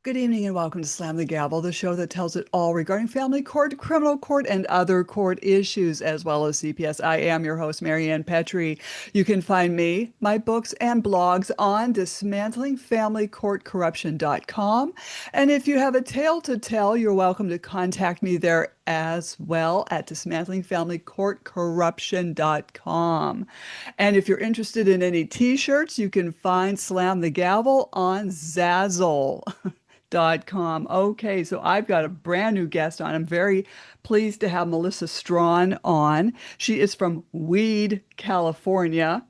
Good evening and welcome to Slam the Gavel, the show that tells it all regarding family court, criminal court, and other court issues, as well as CPS. I am your host, Maryann Petri. You can find me, my books, and blogs on dismantlingfamilycourtcorruption.com. And if you have a tale to tell, you're welcome to contact me there as well at dismantlingfamilycourtcorruption.com. And if you're interested in any t-shirts, you can find Slam the Gavel on Zazzle. Com. Okay, so I've got a brand new guest on. I'm very pleased to have Melissa Strawn on. She is from Weed, California,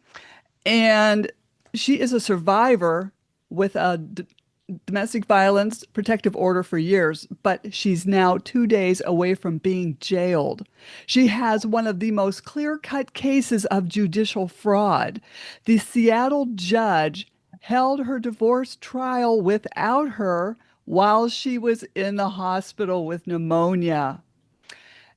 and she is a survivor with a domestic violence protective order for years, but she's now 2 days away from being jailed. She has one of the most clear-cut cases of judicial fraud. The Seattle judge held her divorce trial without her while she was in the hospital with pneumonia.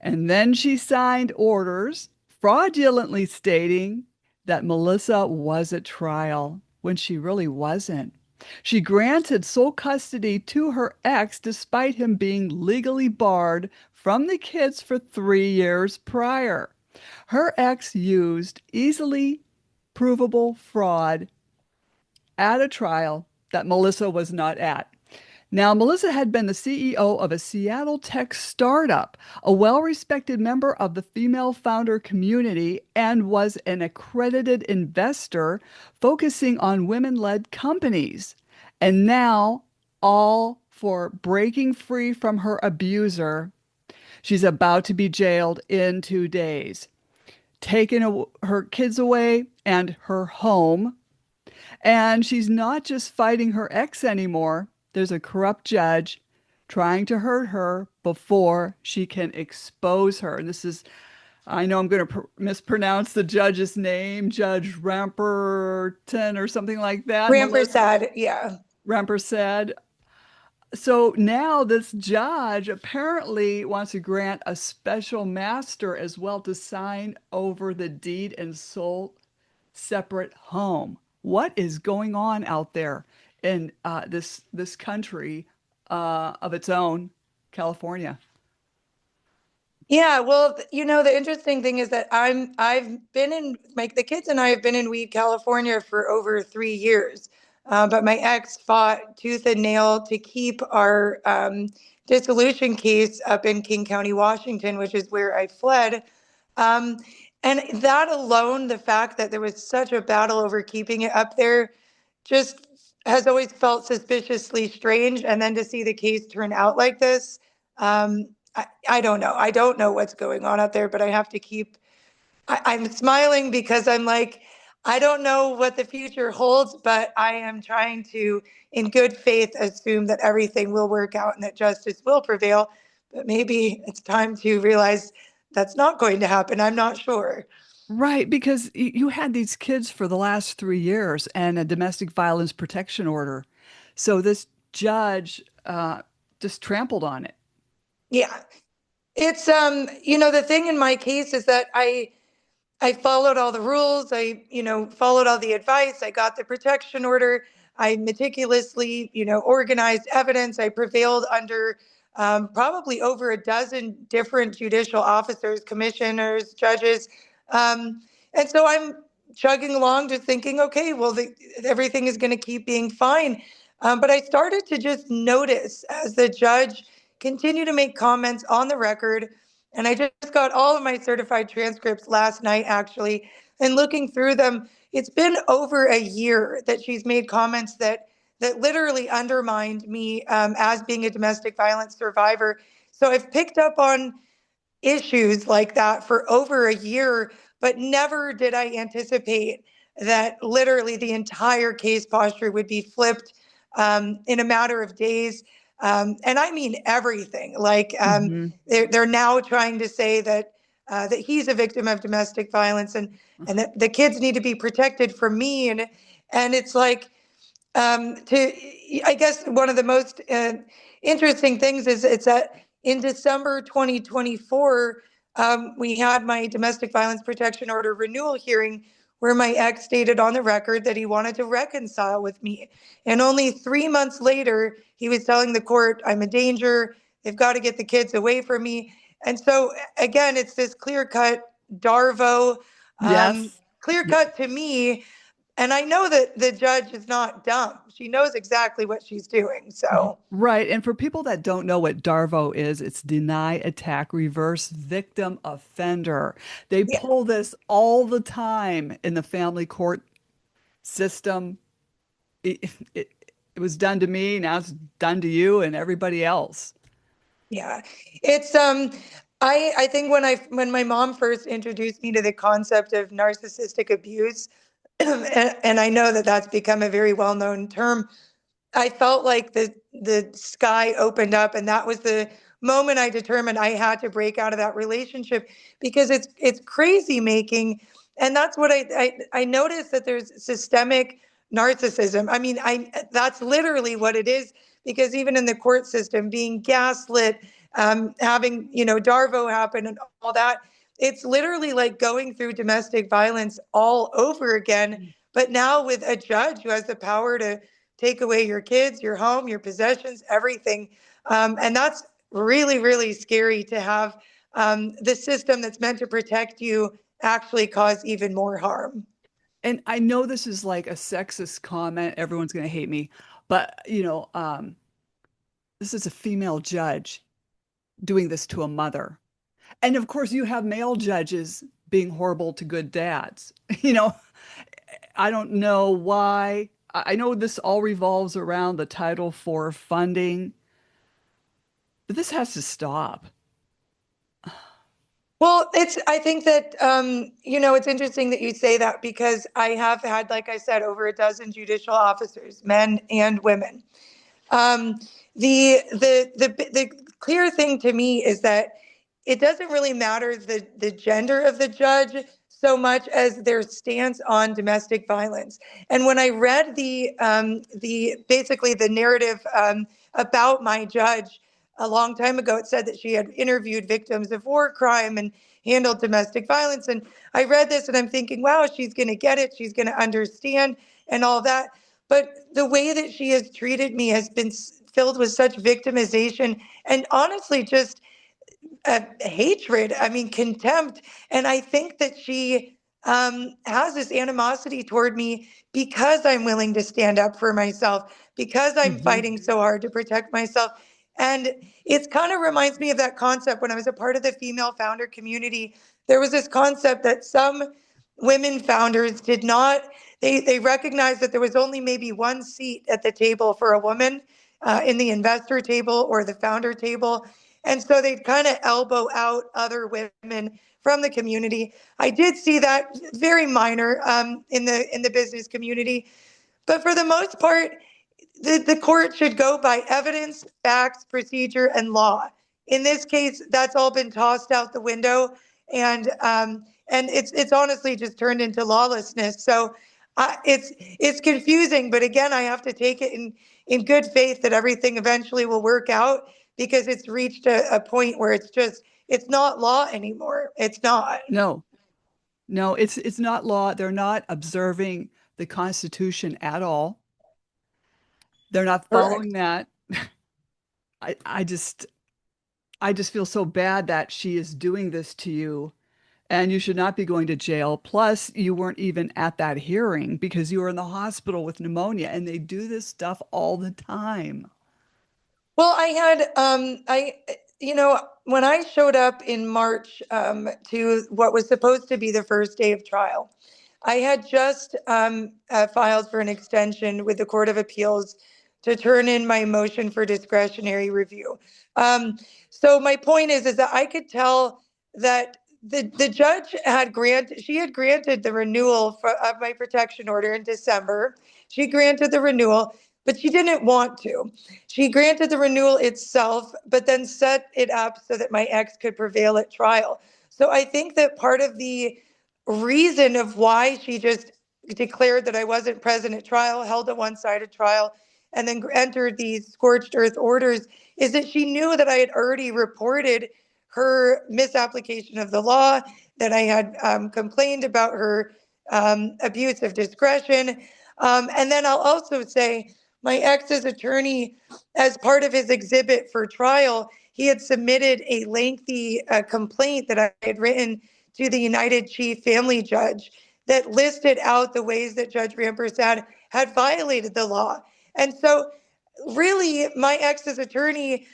And then she signed orders fraudulently stating that Melissa was at trial when she really wasn't. She granted sole custody to her ex despite him being legally barred from the kids for 3 years prior. Her ex used easily provable fraud at a trial that Melissa was not at. Now, Melissa had been the CEO of a Seattle tech startup, a well-respected member of the female founder community, and was an accredited investor focusing on women-led companies. And now, all for breaking free from her abuser. She's about to be jailed in 2 days, taking her kids away and her home. And she's not just fighting her ex anymore. There's a corrupt judge trying to hurt her before she can expose her. And this is, I know I'm going to mispronounce the judge's name, Judge Ramperton or something like that. Rampersad, yeah. Rampersad. So now this judge apparently wants to grant a special master as well to sign over the deed and sole separate home. What is going on out there in this country of its own, California? Yeah, well, the interesting thing is that I've been in the kids and I have been in Weed, California for over 3 years. But my ex fought tooth and nail to keep our dissolution case up in King County, Washington, which is where I fled. Um, and that alone, the fact that there was such a battle over keeping it up there, just has always felt suspiciously strange. And then to see the case turn out like this, I don't know. I don't know what's going on out there, but I have to I'm smiling because I'm like, I don't know what the future holds, but I am trying to, in good faith, assume that everything will work out and that justice will prevail. But maybe it's time to realize that's not going to happen. I'm not sure. Right, because you had these kids for the last 3 years and a domestic violence protection order. So this judge just trampled on it. Yeah. It's the thing in my case is that I followed all the rules. I followed all the advice. I got the protection order. I meticulously, organized evidence. I prevailed under probably over a dozen different judicial officers, commissioners, judges. And so I'm chugging along just thinking, okay, well, everything is going to keep being fine. But I started to just notice as the judge continued to make comments on the record. And I just got all of my certified transcripts last night, actually, and looking through them, it's been over a year that she's made comments that literally undermined me as being a domestic violence survivor. So I've picked up on issues like that for over a year, but never did I anticipate that literally the entire case posture would be flipped in a matter of days. And I mean everything. Like they're now trying to say that he's a victim of domestic violence, and that the kids need to be protected from me. And it's like I guess one of the most interesting things is it's that in December 2024, we had my domestic violence protection order renewal hearing, where my ex stated on the record that he wanted to reconcile with me. And only 3 months later, he was telling the court, I'm a danger. They've got to get the kids away from me. And so, again, it's this clear cut Darvo, um, Yes. clear Y- cut to me. And I know that the judge is not dumb. She knows exactly what she's doing. So, Right. And for people that don't know what DARVO is, it's deny, attack, reverse victim offender. They yeah. pull this all the time in the family court system. It, it was done to me. Now it's done to you and everybody else. Yeah. It's I think when my mom first introduced me to the concept of narcissistic abuse, and I know that that's become a very well-known term, I felt like the sky opened up, and that was the moment I determined I had to break out of that relationship because it's crazy making, and that's what I noticed that there's systemic narcissism. I mean, I that's literally what it is because even in the court system, being gaslit, having Darvo happen and all that, it's literally like going through domestic violence all over again. But now with a judge who has the power to take away your kids, your home, your possessions, everything. And that's really, really scary to have the system that's meant to protect you actually cause even more harm. And I know this is like a sexist comment. Everyone's going to hate me, but this is a female judge doing this to a mother. And of course, you have male judges being horrible to good dads. You know, I don't know why. I know this all revolves around the Title IV funding, but this has to stop. Well, I think that, it's interesting that you say that because I have had, like I said, over a dozen judicial officers, men and women. Um, the clear thing to me is that it doesn't really matter the gender of the judge so much as their stance on domestic violence. And when I read the basically the narrative about my judge a long time ago, it said that she had interviewed victims of war crime and handled domestic violence. And I read this and I'm thinking, wow, she's going to get it. She's going to understand and all that. But the way that she has treated me has been filled with such victimization and honestly just hatred, I mean, contempt. And I think that she has this animosity toward me because I'm willing to stand up for myself, because I'm Mhm. fighting so hard to protect myself. And it kind of reminds me of that concept when I was a part of the female founder community. There was this concept that some women founders did not, they recognized that there was only maybe one seat at the table for a woman in the investor table or the founder table. And so they'd kind of elbow out other women from the community. I did see that very minor in the business community, but for the most part, the court should go by evidence, facts, procedure, and law. In this case, that's all been tossed out the window, and it's honestly just turned into lawlessness. So it's confusing, but again, I have to take it in good faith that everything eventually will work out because it's reached a point where it's not law anymore. It's not. No, no, it's not law. They're not observing the Constitution at all. They're not Correct. following that. I, I just I just feel so bad that she is doing this to you and you should not be going to jail. Plus, you weren't even at that hearing because you were in the hospital with pneumonia and they do this stuff all the time. Well, I had when I showed up in March to what was supposed to be the first day of trial, I had just filed for an extension with the Court of Appeals to turn in my motion for discretionary review. Um, so my point is that I could tell that the judge had granted the renewal of my protection order in December. She granted the renewal, but she didn't want to. She granted the renewal itself, but then set it up so that my ex could prevail at trial. So I think that part of the reason of why she just declared that I wasn't present at trial, held a one-sided trial, and then entered these scorched earth orders is that she knew that I had already reported her misapplication of the law, that I had complained about her abuse of discretion. And then I'll also say my ex's attorney, as part of his exhibit for trial, he had submitted a lengthy complaint that I had written to the United Chief Family Judge that listed out the ways that Judge Rampersad had violated the law. And so, really, my ex's attorney,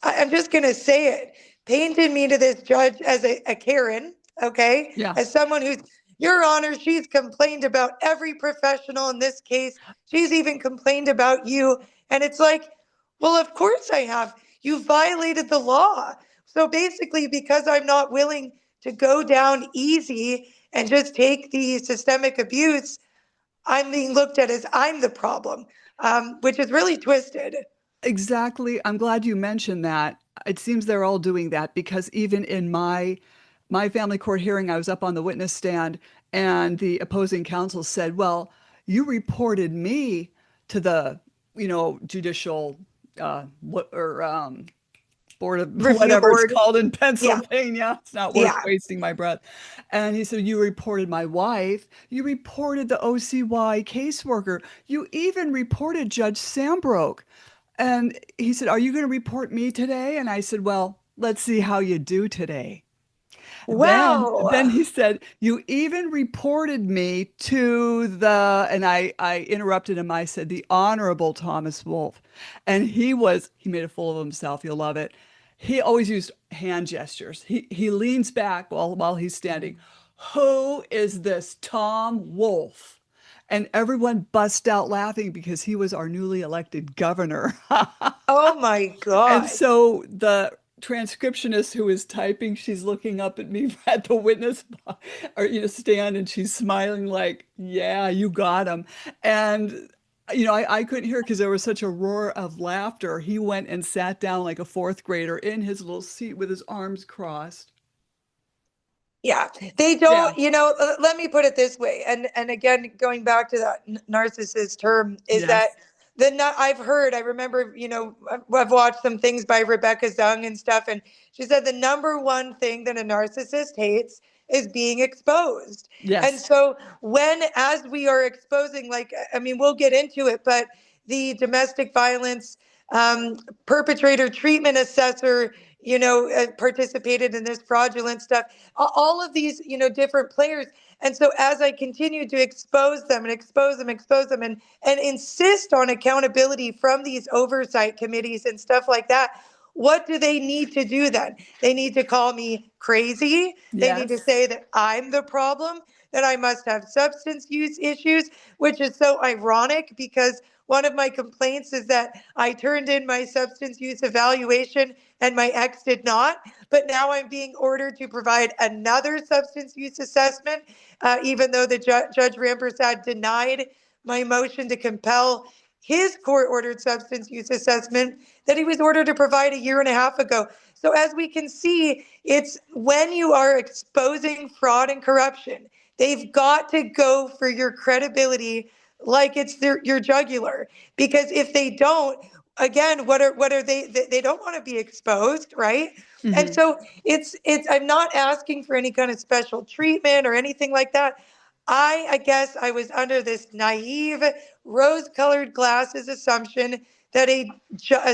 I'm just going to say it, painted me to this judge as a Karen, okay? Yeah. As someone who's, Your Honor, she's complained about every professional in this case. She's even complained about you. And it's like, well, of course I have. You violated the law. So basically, because I'm not willing to go down easy and just take the systemic abuse, I'm being looked at as I'm the problem, which is really twisted. Exactly. I'm glad you mentioned that. It seems they're all doing that because even in my family court hearing, I was up on the witness stand and the opposing counsel said, "Well, you reported me to the, judicial what or board of Review whatever it's board. called in Yeah. Pennsylvania. It's not worth Yeah. wasting my breath." And he said, "You reported my wife. You reported the OCY caseworker. You even reported Judge Sambrook." And he said, "Are you going to report me today?" And I said, "Well, let's see how you do today." Then Wow. he said, "You even reported me to and I interrupted him. I said, "The Honorable Thomas Wolfe." And he made a fool of himself. You'll love it. He always used hand gestures. He leans back while he's standing. "Who is this Tom Wolfe?" And everyone bust out laughing because he was our newly elected governor. Oh my And God. so the transcriptionist who is typing, she's looking up at me at the witness or stand, and she's smiling like, "Yeah, you got him." And I couldn't hear because there was such a roar of laughter. He went and sat down like a fourth grader in his little seat with his arms crossed. Yeah, they Yeah. don't, let me put it this way. And again, going back to that narcissist term, is that Yes. I've heard, I remember, I've watched some things by Rebecca Zung and stuff, and she said the number one thing that a narcissist hates is being exposed. And Yes. so as we are exposing, like, I mean, we'll get into it, but the domestic violence um, perpetrator treatment assessor, participated in this fraudulent stuff, all of these, different players. And so as I continue to expose them and expose them and insist on accountability from these oversight committees and stuff like that, what do they need to do then? They need to call me crazy. They need to Yes. say that I'm the problem, that I must have substance use issues, which is so ironic because one of my complaints is that I turned in my substance use evaluation and my ex did not. But now I'm being ordered to provide another substance use assessment, even though the Judge Rampersad denied my motion to compel his court-ordered substance use assessment that he was ordered to provide a year and a half ago. So as we can see, it's when you are exposing fraud and corruption, they've got to go for your credibility like it's your jugular. Because if they don't, again, what are they don't want to be exposed, right? And Hmm. so it's I'm not asking for any kind of special treatment or anything like that. I guess I was under this naive rose-colored glasses assumption that a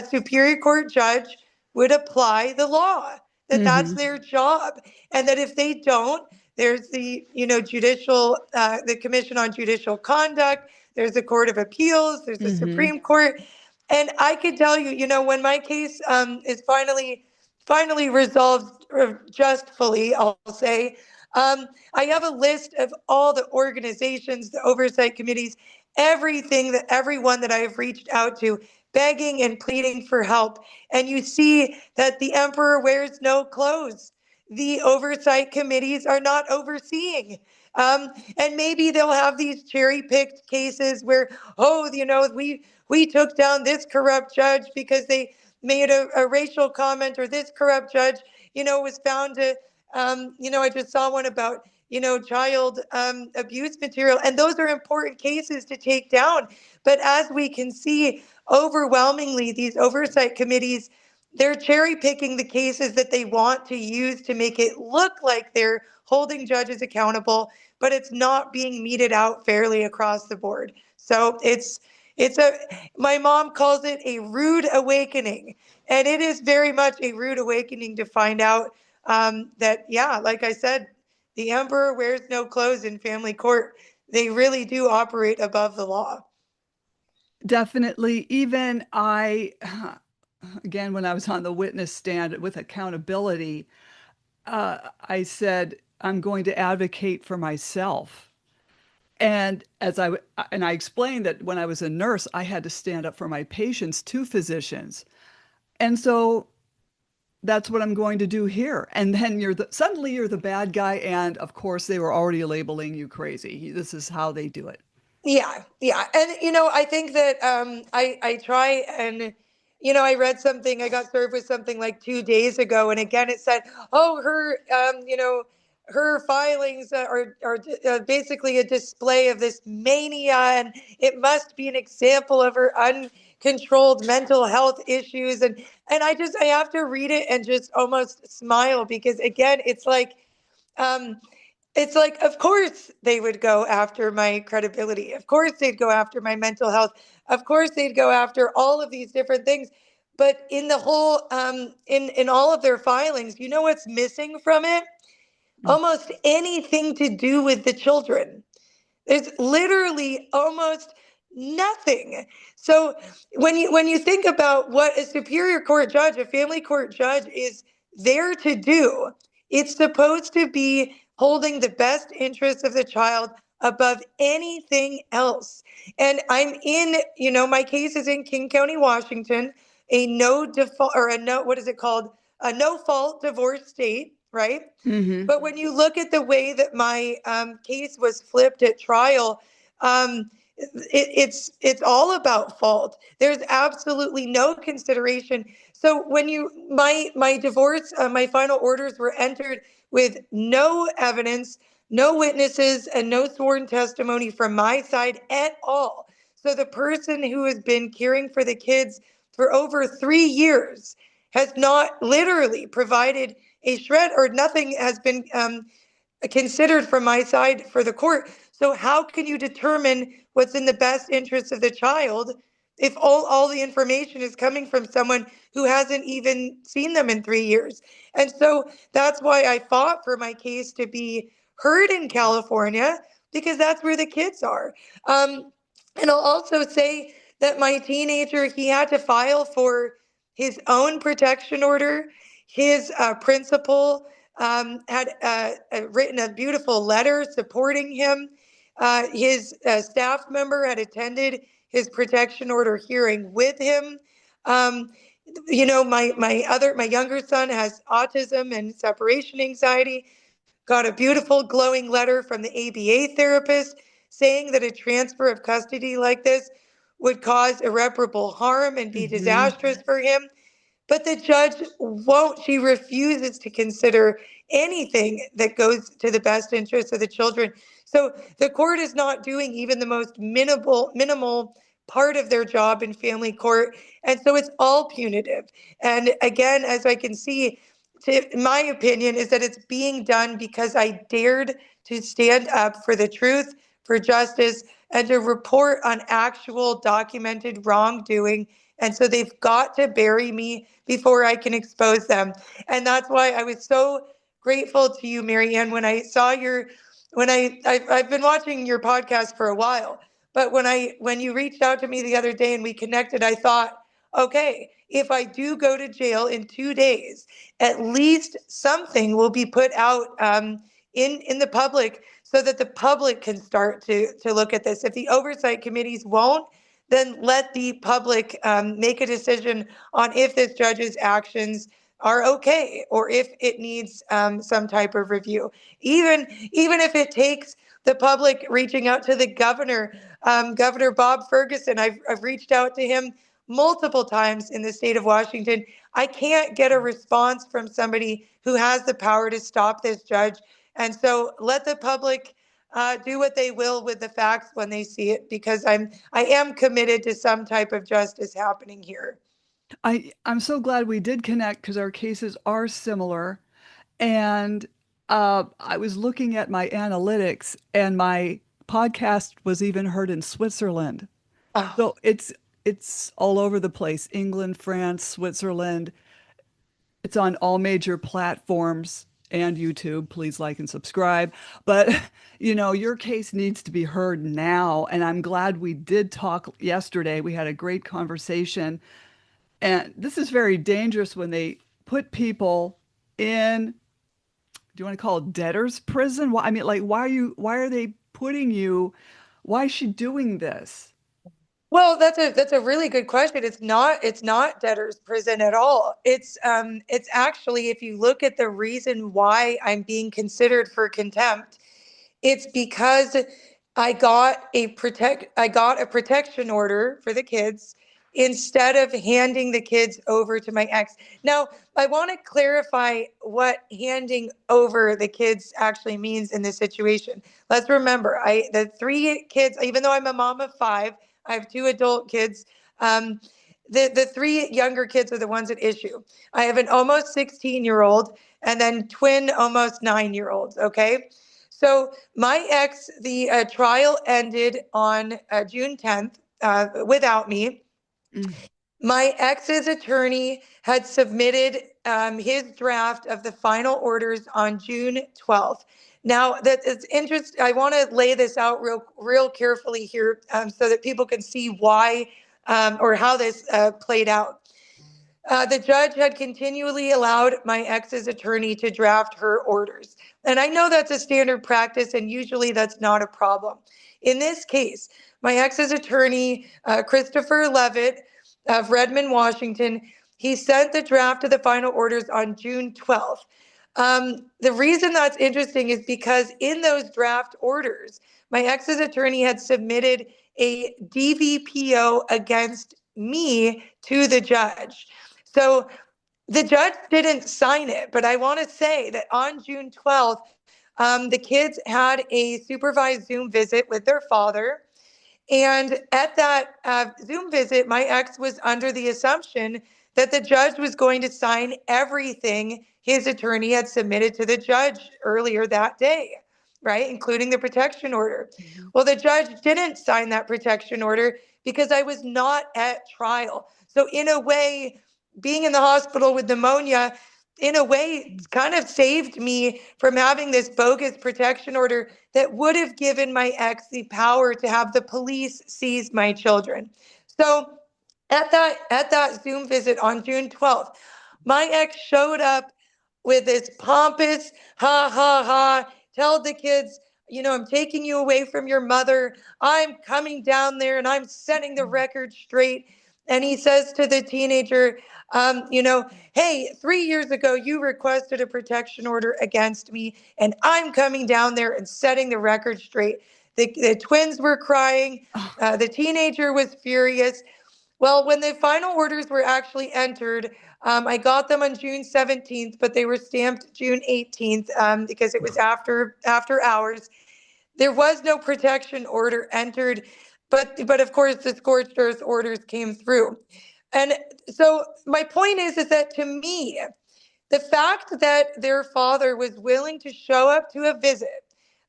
superior court judge would apply the law, that that's Hmm. their job, and that if they don't, there's the the Commission on Judicial Conduct, there's the Court of Appeals, there's the Hmm. Supreme Court. And I could tell you, when my case is finally resolved, justly, I'll say, I have a list of all the organizations, the oversight committees, everyone that I have reached out to, begging and pleading for help. And you see that the emperor wears no clothes. The oversight committees are not overseeing. And maybe they'll have these cherry-picked cases where, oh, we took down this corrupt judge because they made a racial comment, or this corrupt judge, was found to, I just saw one about, child abuse material. And those are important cases to take down. But as we can see, overwhelmingly, these oversight committees, they're cherry picking the cases that they want to use to make it look like they're holding judges accountable, but it's not being meted out fairly across the board. So it's a my mom calls it a rude awakening, and it is very much a rude awakening to find out that, yeah, like I said, the emperor wears no clothes in family court. They really do operate above the law. Definitely. Even I, again, when I was on the witness stand with accountability, I said, I'm going to advocate for myself. And I explained that when I was a nurse, I had to stand up for my patients to physicians. And so that's what I'm going to do here. And then suddenly you're the bad guy. And of course, they were already labeling you crazy. This is how they do it. Yeah, yeah. And I think that I try and I read something, I got served with something like 2 days ago, and again it said, "Oh, her her filings are basically a display of this mania, and it must be an example of her uncontrolled mental health issues." And I have to read it and just almost smile, because again, um it's like, of course they would go after my credibility. Of course they'd go after my mental health. Of course they'd go after all of these different things. But in the whole, in all of their filings, you know what's missing from it? Mm. Almost anything to do with the children. There's literally almost nothing. So when you think about what a superior court judge, a family court judge is there to do, it's supposed to be holding the best interests of the child above anything else. And I'm in, my case is in King County, Washington, a no default, or a no, what is it called? A no fault divorce state, right? Hmm. But when you look at the way that my case was flipped at trial, it's all about fault. There's absolutely no consideration. So when my divorce, my final orders were entered with no evidence, no witnesses, and no sworn testimony from my side at all. So the person who has been caring for the kids for over 3 years has not literally provided a shred, or nothing has been considered from my side for the court. So how can you determine what's in the best interest of the child if all the information is coming from someone who hasn't even seen them in 3 years? And so that's why I fought for my case to be heard in California, because that's where the kids are. And I'll also say that my teenager, he had to file for his own protection order. His principal had written a beautiful letter supporting him. His staff member had attended his protection order hearing with him. Um, my younger son has autism and separation anxiety. Got a beautiful glowing letter from the ABA therapist saying that a transfer of custody like this would cause irreparable harm and be Hmm. disastrous for him. But the judge won't. She refuses to consider anything that goes to the best interest of the children. So the court is not doing even the most minimal part of their job in family court. And so it's all punitive. And again, as I can see, my opinion is that it's being done because I dared to stand up for the truth, for justice, and to report on actual documented wrongdoing. And so they've got to bury me before I can expose them. And that's why I was so grateful to you, Maryann, when I saw I've been watching your podcast for a while, but when you reached out to me the other day and we connected, I thought, okay, if I do go to jail in 2 days, at least something will be put out in the public, so that the public can start to look at this. If the oversight committees won't, then let the public make a decision on if this judge's actions are okay, or if it needs some type of review. Even if it takes the public reaching out to the governor, Governor Bob Ferguson. I've reached out to him multiple times in the state of Washington. I can't get a response from somebody who has the power to stop this judge. And so let the public do what they will with the facts when they see it, because I am committed to some type of justice happening here. I'm so glad we did connect because our cases are similar. And I was looking at my analytics, and my podcast was even heard in Switzerland. Oh, So it's all over the place. England, France, Switzerland. It's on all major platforms and YouTube. Please like and subscribe. But your case needs to be heard now. And I'm glad we did talk yesterday. We had a great conversation. And this is very dangerous when they put people in, do you want to call it debtor's prison? Why, I mean, like, why are they putting you, why is she doing this? well, that's a really good question. It's not debtor's prison at all. It's actually, if you look at the reason why I'm being considered for contempt, it's because I got a protection order for the kids instead of handing the kids over to my ex. Now, I want to clarify what handing over the kids actually means in this situation. Let's remember, the three kids, even though I'm a mom of five, I have two adult kids. Um, the three younger kids are the ones at issue. I have an almost 16-year-old and then twin almost 9-year-olds. Okay. So my ex, the trial ended on June 10th without me. Mm. My ex's attorney had submitted his draft of the final orders on June 12th. Now, that it's interesting. I want to lay this out real carefully here so that people can see why or how this played out. The judge had continually allowed my ex's attorney to draft her orders. And I know that's a standard practice, and usually that's not a problem. In this case, my ex's attorney, Christopher Levitt of Redmond, Washington, he sent the draft of the final orders on June 12th. The reason that's interesting is because in those draft orders, my ex's attorney had submitted a DVPO against me to the judge. So the judge didn't sign it, but I want to say that on June 12th, the kids had a supervised Zoom visit with their father. And at that Zoom visit, my ex was under the assumption that the judge was going to sign everything his attorney had submitted to the judge earlier that day, right? Including the protection order. Mhm. Well, the judge didn't sign that protection order because I was not at trial. So, in a way, being in the hospital with pneumonia, in a way, kind of saved me from having this bogus protection order that would have given my ex the power to have the police seize my children. So at that Zoom visit on June 12th, my ex showed up with this pompous ha ha ha, tell the kids, I'm taking you away from your mother. I'm coming down there and I'm setting the record straight. And he says to the teenager, hey, 3 years ago, you requested a protection order against me, and I'm coming down there and setting the record straight. The twins were crying. The teenager was furious. Well, when the final orders were actually entered, I got them on June 17th, but they were stamped June 18th because it was after hours. There was no protection order entered, but of course the scorched earth orders came through. And so my point is that to me, the fact that their father was willing to show up to a visit,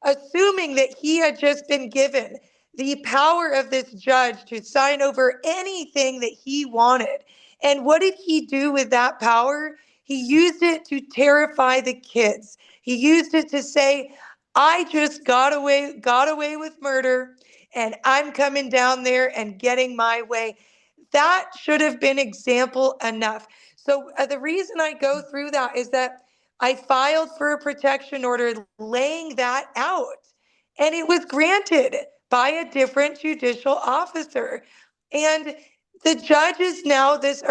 assuming that he had just been given the power of this judge to sign over anything that he wanted. And what did he do with that power? He used it to terrify the kids. He used it to say, I just got away with murder, and I'm coming down there and getting my way. That should have been example enough. So the reason I go through that is that I filed for a protection order laying that out, and it was granted by a different judicial officer. And the judge is now, this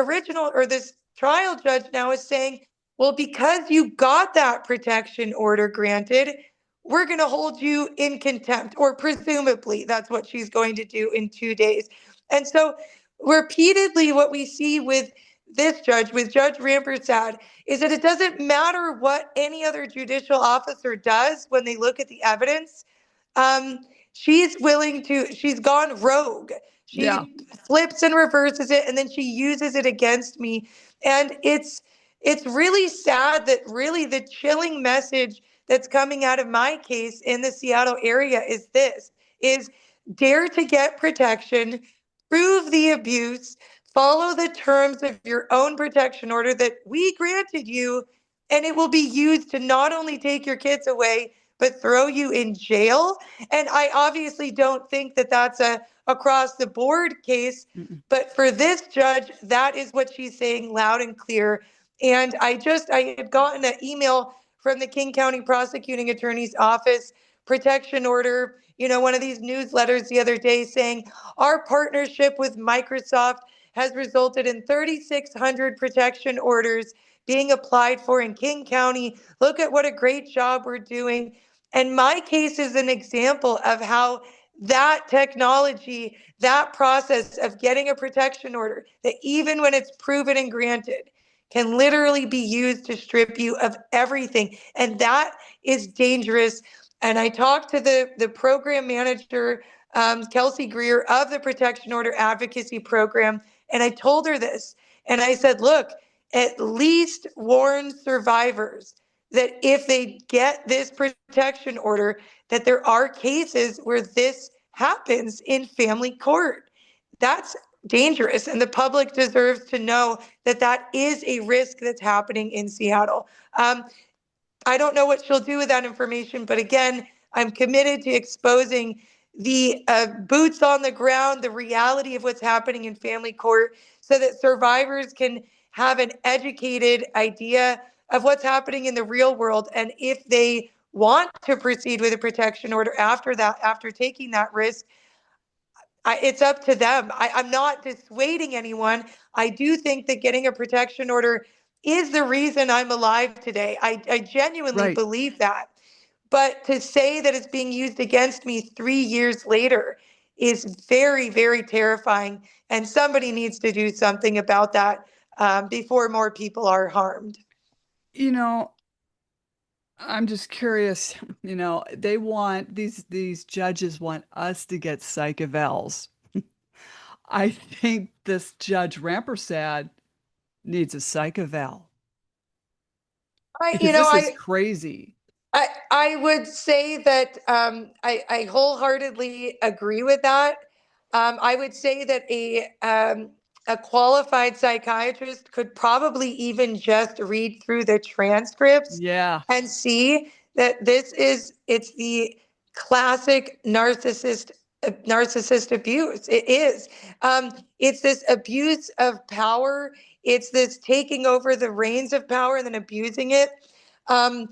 trial judge now is saying, well, because you got that protection order granted, we're going to hold you in contempt, or presumably that's what she's going to do in 2 days. And so, repeatedly, what we see with this judge, with Judge Rampersad, is that it doesn't matter what any other judicial officer does when they look at the evidence. Um, she's gone rogue. Yeah. She flips and reverses it, and then she uses it against me. And it's really sad that really the chilling message that's coming out of my case in the Seattle area is this is dare to get protection, prove the abuse, follow the terms of your own protection order that we granted you, and it will be used to not only take your kids away, but throw you in jail. And I obviously don't think that that's a across the board case, Mm-mm. but for this judge, that is what she's saying loud and clear. And I had gotten an email from the King County Prosecuting Attorney's Office protection order, one of these newsletters the other day saying our partnership with Microsoft has resulted in 3,600 protection orders being applied for in King County. Look at what a great job we're doing. And my case is an example of how that technology, that process of getting a protection order, that even when it's proven and granted, can literally be used to strip you of everything. And that is dangerous. And I talked to the program manager, Kelsey Greer, of the Protection Order Advocacy Program, and I told her this. And I said, look, at least warn survivors that if they get this protection order, that there are cases where this happens in family court. That's dangerous, and the public deserves to know that that is a risk that's happening in Seattle. I don't know what she'll do with that information, but again, I'm committed to exposing the boots on the ground, the reality of what's happening in family court, so that survivors can have an educated idea of what's happening in the real world. And if they want to proceed with a protection order after that, after taking that risk, it's up to them. I'm not dissuading anyone. I do think that getting a protection order is the reason I'm alive today. I genuinely Right. believe that. But to say that it's being used against me 3 years later is very, very terrifying. And somebody needs to do something about that before more people are harmed. You know, I'm just curious, they want these judges want us to get psych evals. I think this Judge Rampersad needs a psych eval I, you because know, this is I, crazy. I would say that I wholeheartedly agree with that. I would say that a qualified psychiatrist could probably even just read through the transcripts Yeah. and see that it's the classic narcissist abuse. It is. It's this abuse of power. It's this taking over the reins of power and then abusing it. Um,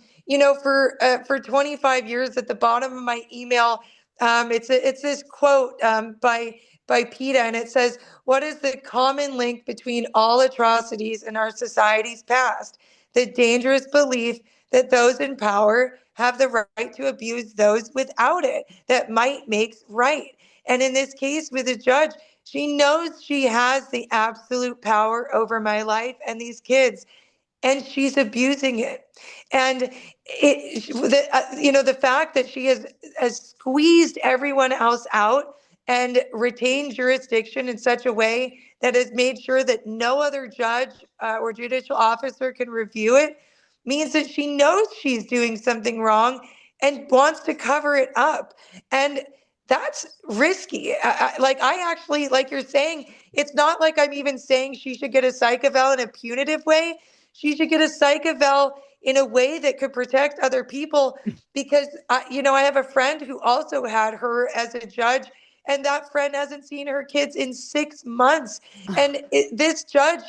for 25 years, at the bottom of my email, it's this quote by PETA, and it says, "What is the common link between all atrocities in our society's past? The dangerous belief that those in power have the right to abuse those without it. That might makes right." And in this case, with the judge, she knows she has the absolute power over my life and these kids, and she's abusing it. And the fact that she has squeezed everyone else out and retained jurisdiction in such a way that has made sure that no other judge or judicial officer can review it means that she knows she's doing something wrong and wants to cover it up. And that's risky. I actually, like you're saying, it's not like I'm even saying she should get a psych eval in a punitive way. She should get a psych eval in a way that could protect other people, because I have a friend who also had her as a judge, and that friend hasn't seen her kids in 6 months. And this judge,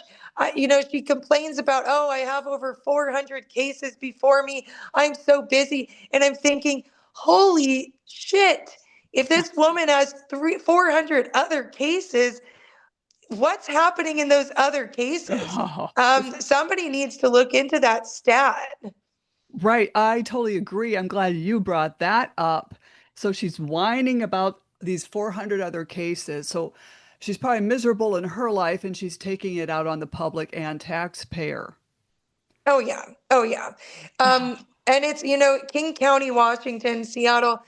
she complains about, oh, I have over 400 cases before me. I'm so busy. And I'm thinking, holy shit. If this woman has 400 other cases, what's happening in those other cases? Oh, Somebody needs to look into that stat. right. I totally agree. I'm glad you brought that up. So she's whining about these 400 other cases. So she's probably miserable in her life and she's taking it out on the public and taxpayer. Oh yeah, oh yeah. And it's King County, Washington, Seattle.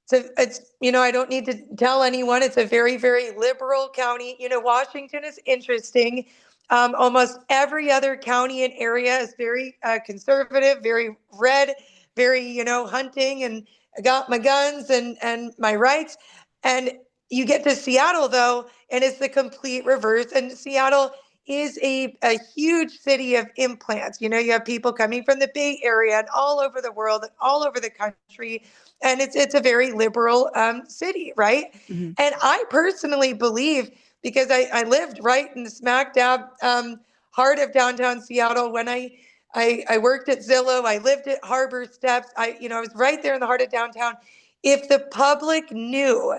So I don't need to tell anyone. It's a very, very liberal county. Washington is interesting. Almost every other county and area is very conservative, very red, very, hunting, and I got my guns and my rights. And you get to Seattle, though, and it's the complete reverse. And Seattle is a huge city of implants. You have people coming from the Bay Area and all over the world and all over the country, and it's a very liberal city, right? Hmm. And I personally believe, because I lived right in the smack dab heart of downtown Seattle when I worked at Zillow. I lived at Harbor Steps. I was right there in the heart of downtown. If the public knew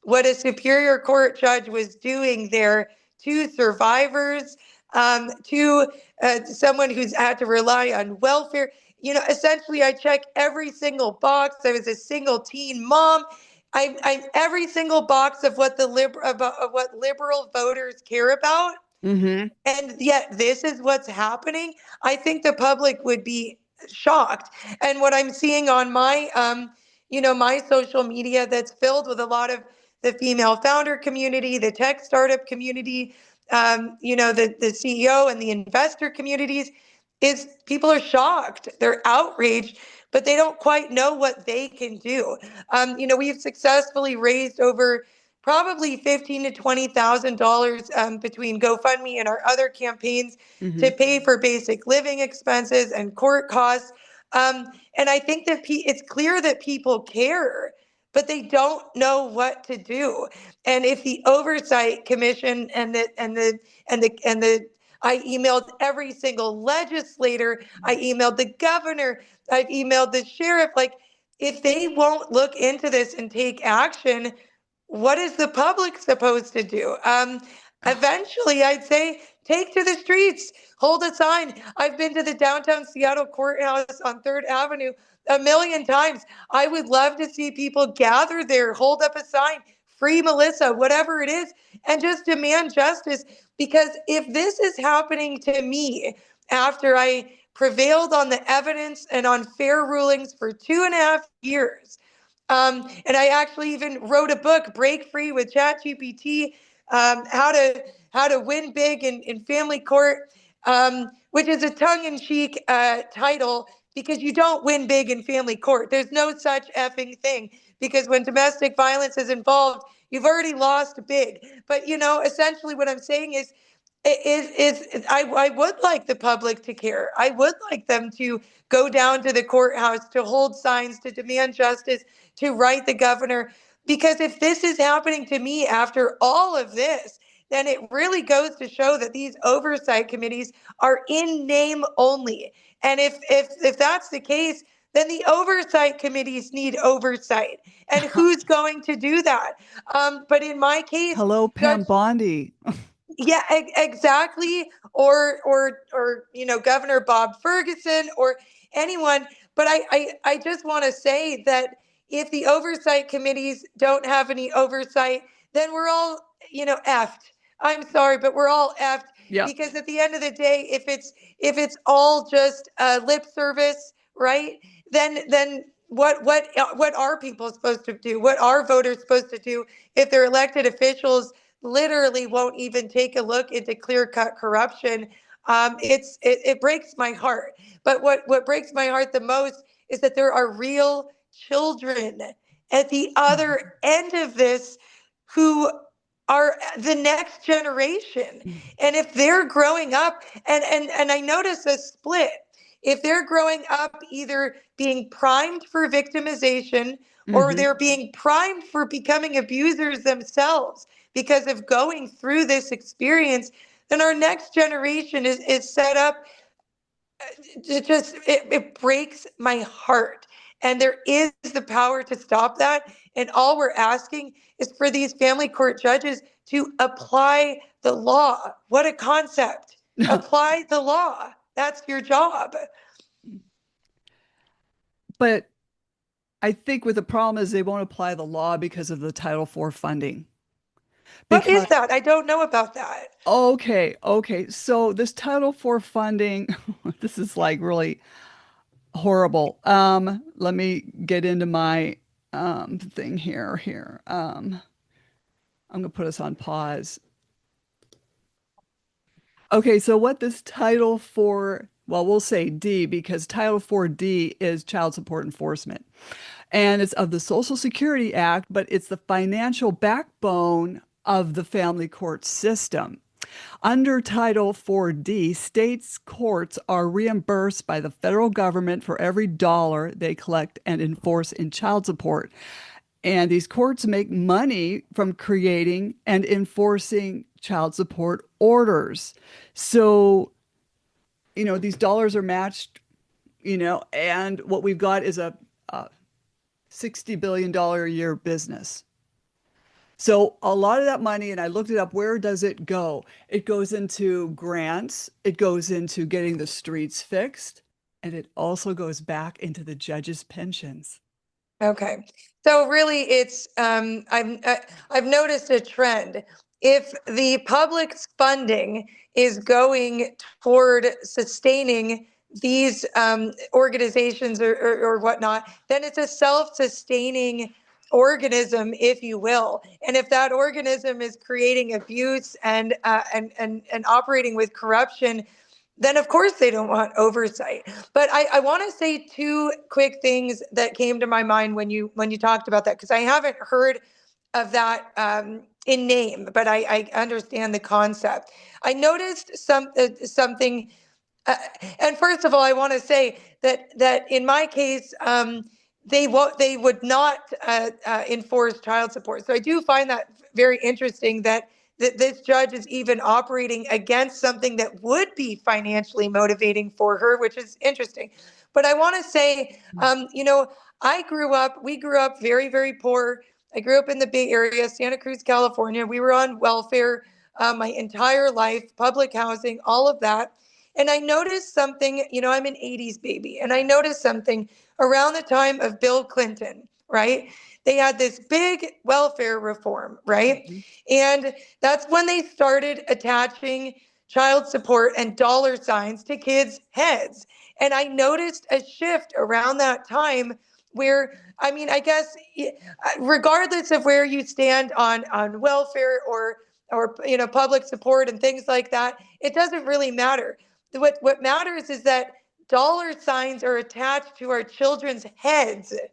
what a Superior Court judge was doing there to survivors, to someone who's had to rely on welfare, essentially, I check every single box. I was a single teen mom. I'm every single box of what of what liberal voters care about, Hmm. and yet this is what's happening. I think the public would be shocked. And what I'm seeing on my social media, that's filled with a lot of the female founder community, the tech startup community, the CEO and the investor communities, is people are shocked. They're outraged, but they don't quite know what they can do. We've successfully raised over probably $15,000 to $20,000 between GoFundMe and our other campaigns Hmm. to pay for basic living expenses and court costs. And I think that it's clear that people care, but they don't know what to do. And if the oversight commission and the I emailed every single legislator, I emailed the governor, I've emailed the sheriff, like, if they won't look into this and take action, what is the public supposed to do? Eventually, I'd say take to the streets, hold a sign. I've been to the downtown Seattle courthouse on 3rd Avenue a million times. I would love to see people gather there, hold up a sign, free Melissa, whatever it is, and just demand justice. Because if this is happening to me after I prevailed on the evidence and on fair rulings for 2.5 years, and I actually even wrote a book, Break Free with ChatGPT, how to win big in family court, which is a tongue-in-cheek title, because you don't win big in family court. There's no such effing thing, because when domestic violence is involved, you've already lost big. But essentially, what I'm saying is I would like the public to care. I would like them to go down to the courthouse, to hold signs, to demand justice, to write the governor. Because if this is happening to me after all of this, then it really goes to show that these oversight committees are in name only. And if that's the case, then the oversight committees need oversight. And who's going to do that? But in my case, Hello, Judge Pam Bondi. yeah, exactly. Or Governor Bob Ferguson or anyone. But I just want to say that if the oversight committees don't have any oversight, then we're all effed. I'm sorry, but we're all effed, Yep. because at the end of the day, if it's all just lip service, right? Then what are people supposed to do? What are voters supposed to do if their elected officials literally won't even take a look into clear-cut corruption? It breaks my heart. But what breaks my heart the most is that there are real children at the other end of this who are the next generation. And if they're growing up, and I notice a split, if they're growing up either being primed for victimization or Hmm. they're being primed for becoming abusers themselves because of going through this experience, then our next generation is set up it breaks my heart. And there is the power to stop that. And all we're asking is for these family court judges to apply the law. What a concept. Apply the law. That's your job. But I think what the problem is they won't apply the law because of the Title IV funding. What is Because, that? I don't know about that. okay. So this Title IV funding, this is like really horrible. Let me get into my thing here. I'm gonna put us on pause. Okay, so what this Title 4, well, we'll say D because Title 4D is child support enforcement. And it's of the Social Security Act, but it's the financial backbone of the family court system. Under Title 4D, states' courts are reimbursed by the federal government for every dollar they collect and enforce in child support. And these courts make money from creating and enforcing child support orders. So, these dollars are matched, and what we've got is a $60 billion a year business. So a lot of that money, and I looked it up, where does it go? It goes into grants, it goes into getting the streets fixed, and it also goes back into the judges' pensions. Okay. So really it's I've noticed a trend. If the public's funding is going toward sustaining these organizations or whatnot, then it's a self-sustaining organism, if you will. And if that organism is creating abuse and operating with corruption, then of course they don't want oversight. But I want to say two quick things that came to my mind when you talked about that, because I haven't heard of that in name, but I understand the concept. I noticed something, uh, and first of all, I want to say that in my case, they would not enforce child support. So I do find that very interesting that this judge is even operating against something that would be financially motivating for her, which is interesting. But I want to say, we grew up very, very poor. I grew up in the Bay Area, Santa Cruz, California. We were on welfare my entire life, public housing, all of that. And I noticed something, I'm an 80s baby, and I noticed something around the time of Bill Clinton, right? They had this big welfare reform, right? Mhm. And that's when they started attaching child support and dollar signs to kids' heads. And I noticed a shift around that time where, I mean, I guess regardless of where you stand on welfare or public support and things like that, it doesn't really matter. What matters is that dollar signs are attached to our children's heads, Right,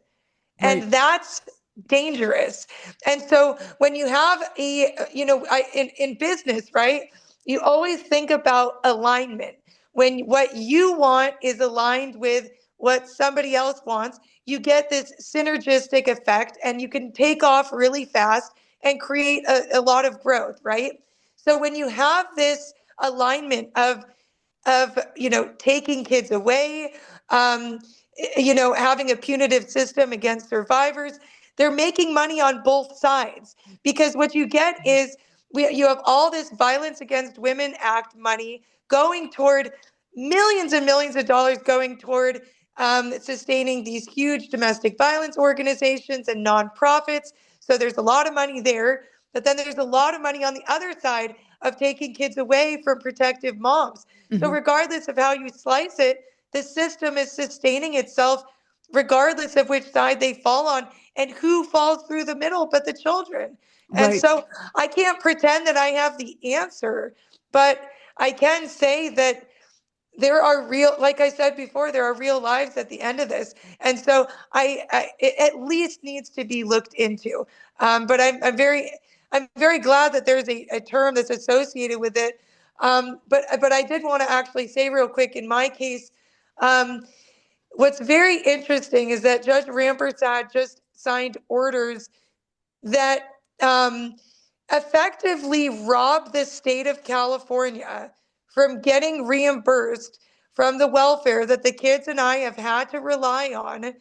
and that's dangerous. And so when you have in business, right, you always think about alignment. When what you want is aligned with what somebody else wants, you get this synergistic effect and you can take off really fast and create a lot of growth, right? So when you have this alignment of taking kids away, um, having a punitive system against survivors, they're making money on both sides, because what you get is you have all this Violence Against Women Act money going toward millions and millions of dollars going toward sustaining these huge domestic violence organizations and nonprofits. So there's a lot of money there, but then there's a lot of money on the other side of taking kids away from protective moms. So hmm, regardless of how you slice it, the system is sustaining itself regardless of which side they fall on, and who falls through the middle but the children. And right, so I can't pretend that I have the answer, but I can say that there are real, like I said before, there are real lives at the end of this. And so it at least needs to be looked into. But I'm very glad that there's a term that's associated with it. But I did want to actually say real quick, in my case, um, what's very interesting is that Judge Rampersad just signed orders that um, effectively rob the state of California from getting reimbursed from the welfare that the kids and I have had to rely on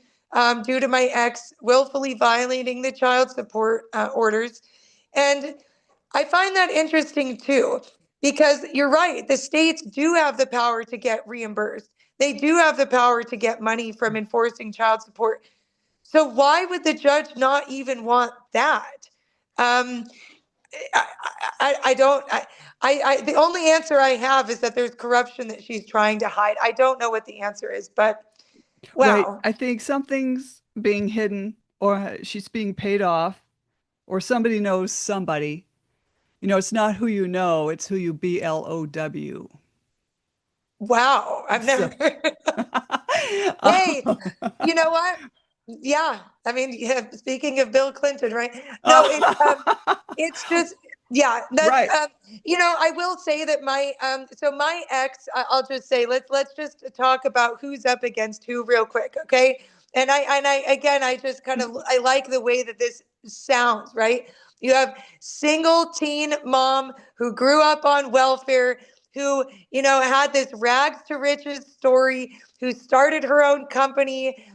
due to my ex willfully violating the child support orders. And I find that interesting too, because you're right, the states do have the power to get reimbursed. They do have the power to get money from enforcing child support. So why would the judge not even want that? Um, I, I don't. The only answer I have is that there's corruption that she's trying to hide. I don't know what the answer is, but right. wow. I think something's being hidden or she's being paid off, or somebody knows somebody. You know, it's not who you know, it's who you BLOW. Wow, I've So, never. Hey, you know what? Yeah, I mean, yeah, speaking of Bill Clinton, right? No, it's just, yeah, that's, right. I will say that so my ex, I'll just say, let's just talk about who's up against who real quick, okay? Again, I just I like the way that this sounds, right? You have single teen mom who grew up on welfare, who, had this rags to riches story, who started her own company,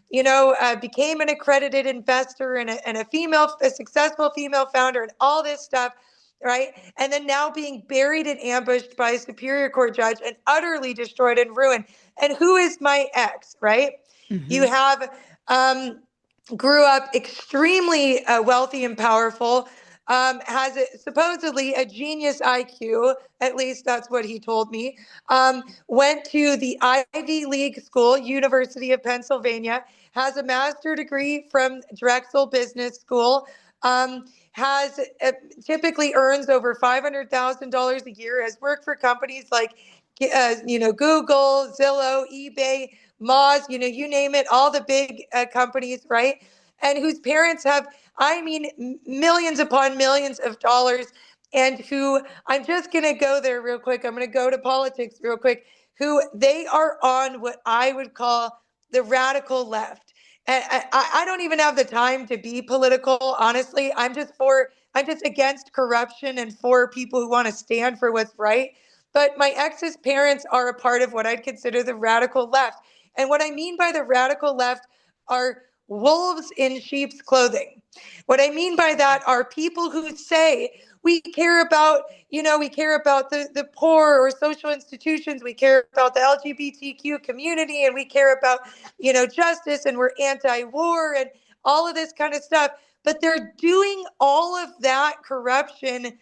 became an accredited investor and a successful female founder and all this stuff, right? And then now being buried and ambushed by a Superior Court judge and utterly destroyed and ruined. And who is my ex, right? Hmm. You have grew up extremely wealthy and powerful, has supposedly a genius IQ, at least that's what he told me, went to the Ivy League school, University of Pennsylvania, has a master's degree from Drexel Business School, has typically earns over $500,000 a year, has worked for companies like, Google, Zillow, eBay, Moz, you name it, all the big companies, right? And whose parents have, I mean, millions upon millions of dollars, and who, I'm just going to go there real quick. I'm going to go to politics real quick, who they are on what I would call the radical left. And I don't even have the time to be political, honestly. I'm just against corruption and for people who want to stand for what's right. But my ex's parents are a part of what I'd consider the radical left. And what I mean by the radical left are wolves in sheep's clothing. What I mean by that are people who say, we care about, we care about the poor or social institutions. We care about the LGBTQ community, and we care about, justice, and we're anti-war and all of this kind of stuff. But they're doing all of that corruption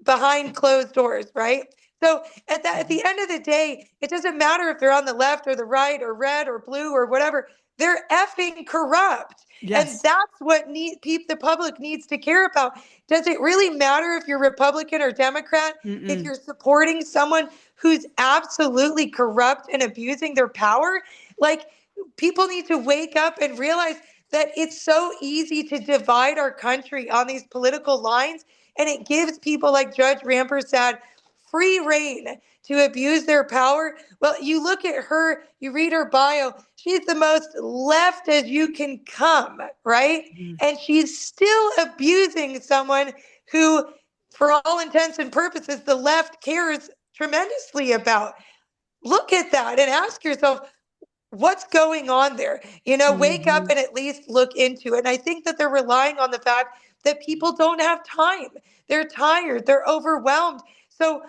behind closed doors, right? So at the end of the day, it doesn't matter if they're on the left or the right or red or blue or whatever. They're effing corrupt. And Yes. that's what the public needs to care about. Does it really matter if you're Republican or Democrat, if Mm-mm. you're supporting someone who's absolutely corrupt and abusing their power? Like, people need to wake up and realize that it's so easy to divide our country on these political lines, and it gives people like Judge Rampersad free reign to abuse their power. Well, you look at her, you read her bio, she's the most left as you can come, right? Mhm. And she's still abusing someone who, for all intents and purposes, the left cares tremendously about. Look at that and ask yourself, what's going on there? Wake up Mhm. and at least look into it. And I think that they're relying on the fact that people don't have time. They're tired, they're overwhelmed. So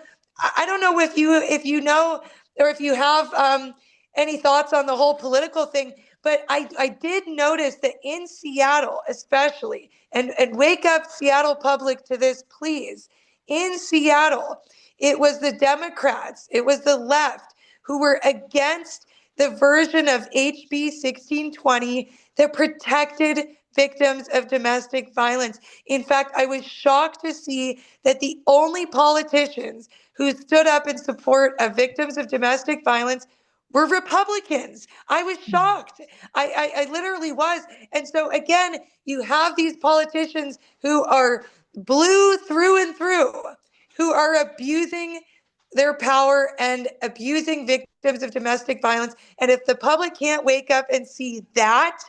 I don't know if you know, or if you have any thoughts on the whole political thing, but I did notice that in Seattle, especially, and wake up Seattle public to this, please. In Seattle, it was the Democrats, it was the left who were against the version of HB 1620 that protected victims of domestic violence. In fact, I was shocked to see that the only politicians who stood up in support of victims of domestic violence were Republicans. I was shocked. I literally was. And so, again, you have these politicians who are blue through and through, who are abusing their power and abusing victims of domestic violence. And if the public can't wake up and see that,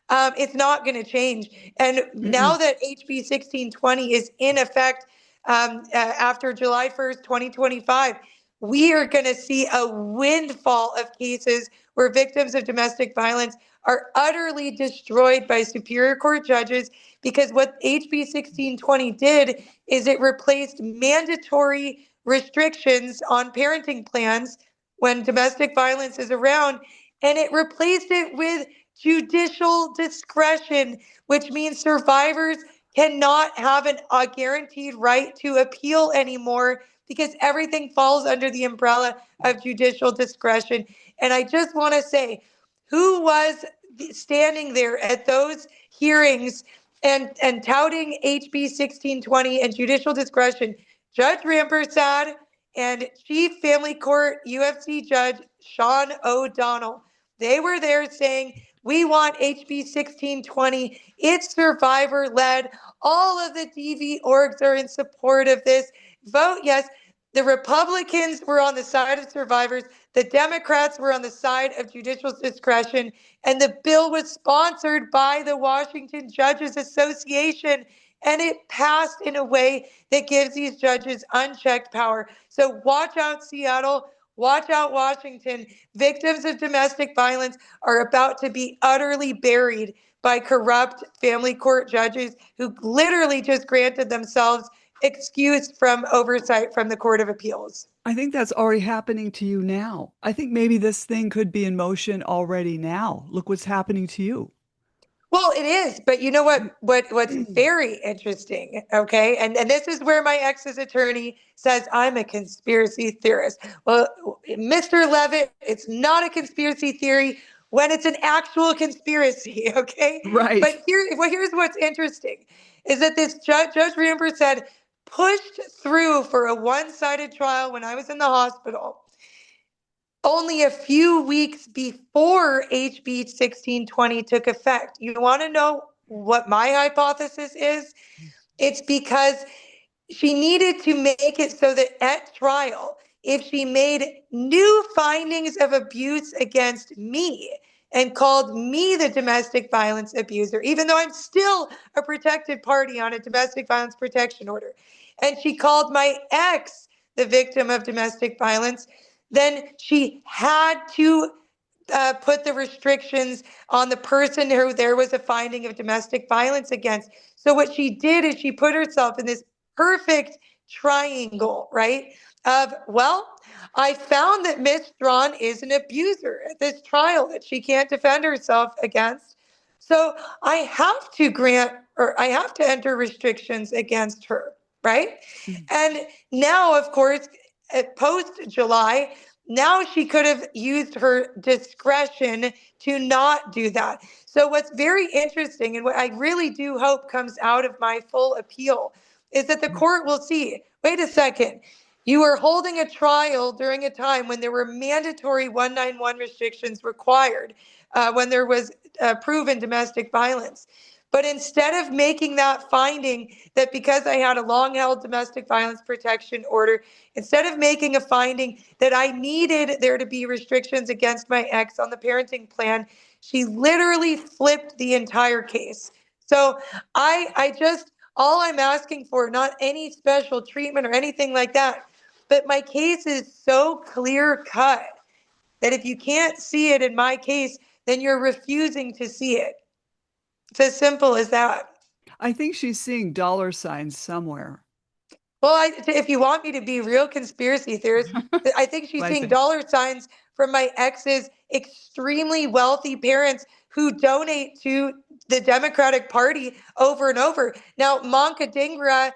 it's not going to change. And now Mm-mm. that HB 1620 is in effect, after July 1st, 2025, we are going to see a windfall of cases where victims of domestic violence are utterly destroyed by Superior Court judges, because what HB 1620 did is it replaced mandatory restrictions on parenting plans when domestic violence is around, and it replaced it with judicial discretion, which means survivors cannot have a guaranteed right to appeal anymore, because everything falls under the umbrella of judicial discretion. And I just want to say, who was standing there at those hearings and touting HB 1620 and judicial discretion, Judge Rampersad and Chief Family Court UFC Judge Sean O'Donnell, they were there saying, we want HB 1620. It's survivor led. All of the DV orgs are in support of this. Vote yes. The Republicans were on the side of survivors. The Democrats were on the side of judicial discretion. And the bill was sponsored by the Washington Judges Association. And it passed in a way that gives these judges unchecked power. So watch out, Seattle. Watch out, Washington. Victims of domestic violence are about to be utterly buried by corrupt family court judges who literally just granted themselves excuse from oversight from the Court of Appeals. I think that's already happening to you now. I think maybe this thing could be in motion already now. Look what's happening to you. Well, it is, but you know what's very interesting, okay? And this is where my ex's attorney says I'm a conspiracy theorist. Well, Mr. Levitt, it's not a conspiracy theory when it's an actual conspiracy, okay? Right. But here's what's interesting is that this Judge Rampersad pushed through for a one-sided trial when I was in the hospital only a few weeks before HB 1620 took effect. You want to know what my hypothesis is? It's because she needed to make it so that at trial, if she made new findings of abuse against me and called me the domestic violence abuser, even though I'm still a protected party on a domestic violence protection order, and she called my ex the victim of domestic violence, then she had to put the restrictions on the person who there was a finding of domestic violence against. So what she did is she put herself in this perfect triangle, right? Of, well, I found that Miss Strawn is an abuser at this trial that she can't defend herself against. So I have to grant or I have to enter restrictions against her, right? Mm. And now, of course, post July, now she could have used her discretion to not do that. So what's very interesting and what I really do hope comes out of my full appeal is that the court will see, wait a second, you were holding a trial during a time when there were mandatory 191 restrictions required, when there was proven domestic violence. But instead of making that finding that because I had a long held domestic violence protection order, instead of making a finding that I needed there to be restrictions against my ex on the parenting plan, she literally flipped the entire case. So I just, all I'm asking for, not any special treatment or anything like that, but my case is so clear cut that if you can't see it in my case, then you're refusing to see it. It's as simple as that. I think she's seeing dollar signs somewhere. Well, if you want me to be real conspiracy theorist, I think she's I seeing think. dollar signs from my ex's extremely wealthy parents who donate to the Democratic Party over and over. Now, Manka Dhingra,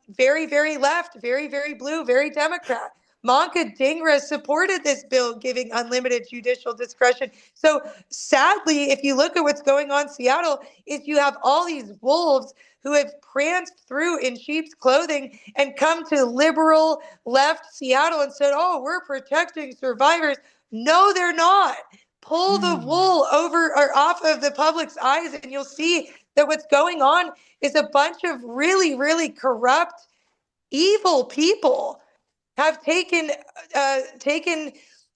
very, very left, very, very blue, very Democrat. Manka Dhingra supported this bill giving unlimited judicial discretion. So sadly, if you look at what's going on in Seattle, is you have all these wolves who have pranced through in sheep's clothing and come to liberal left Seattle and said, oh, we're protecting survivors. No, they're not. Pull the wool over or off of the public's eyes and you'll see that what's going on is a bunch of really, really corrupt, evil people have taken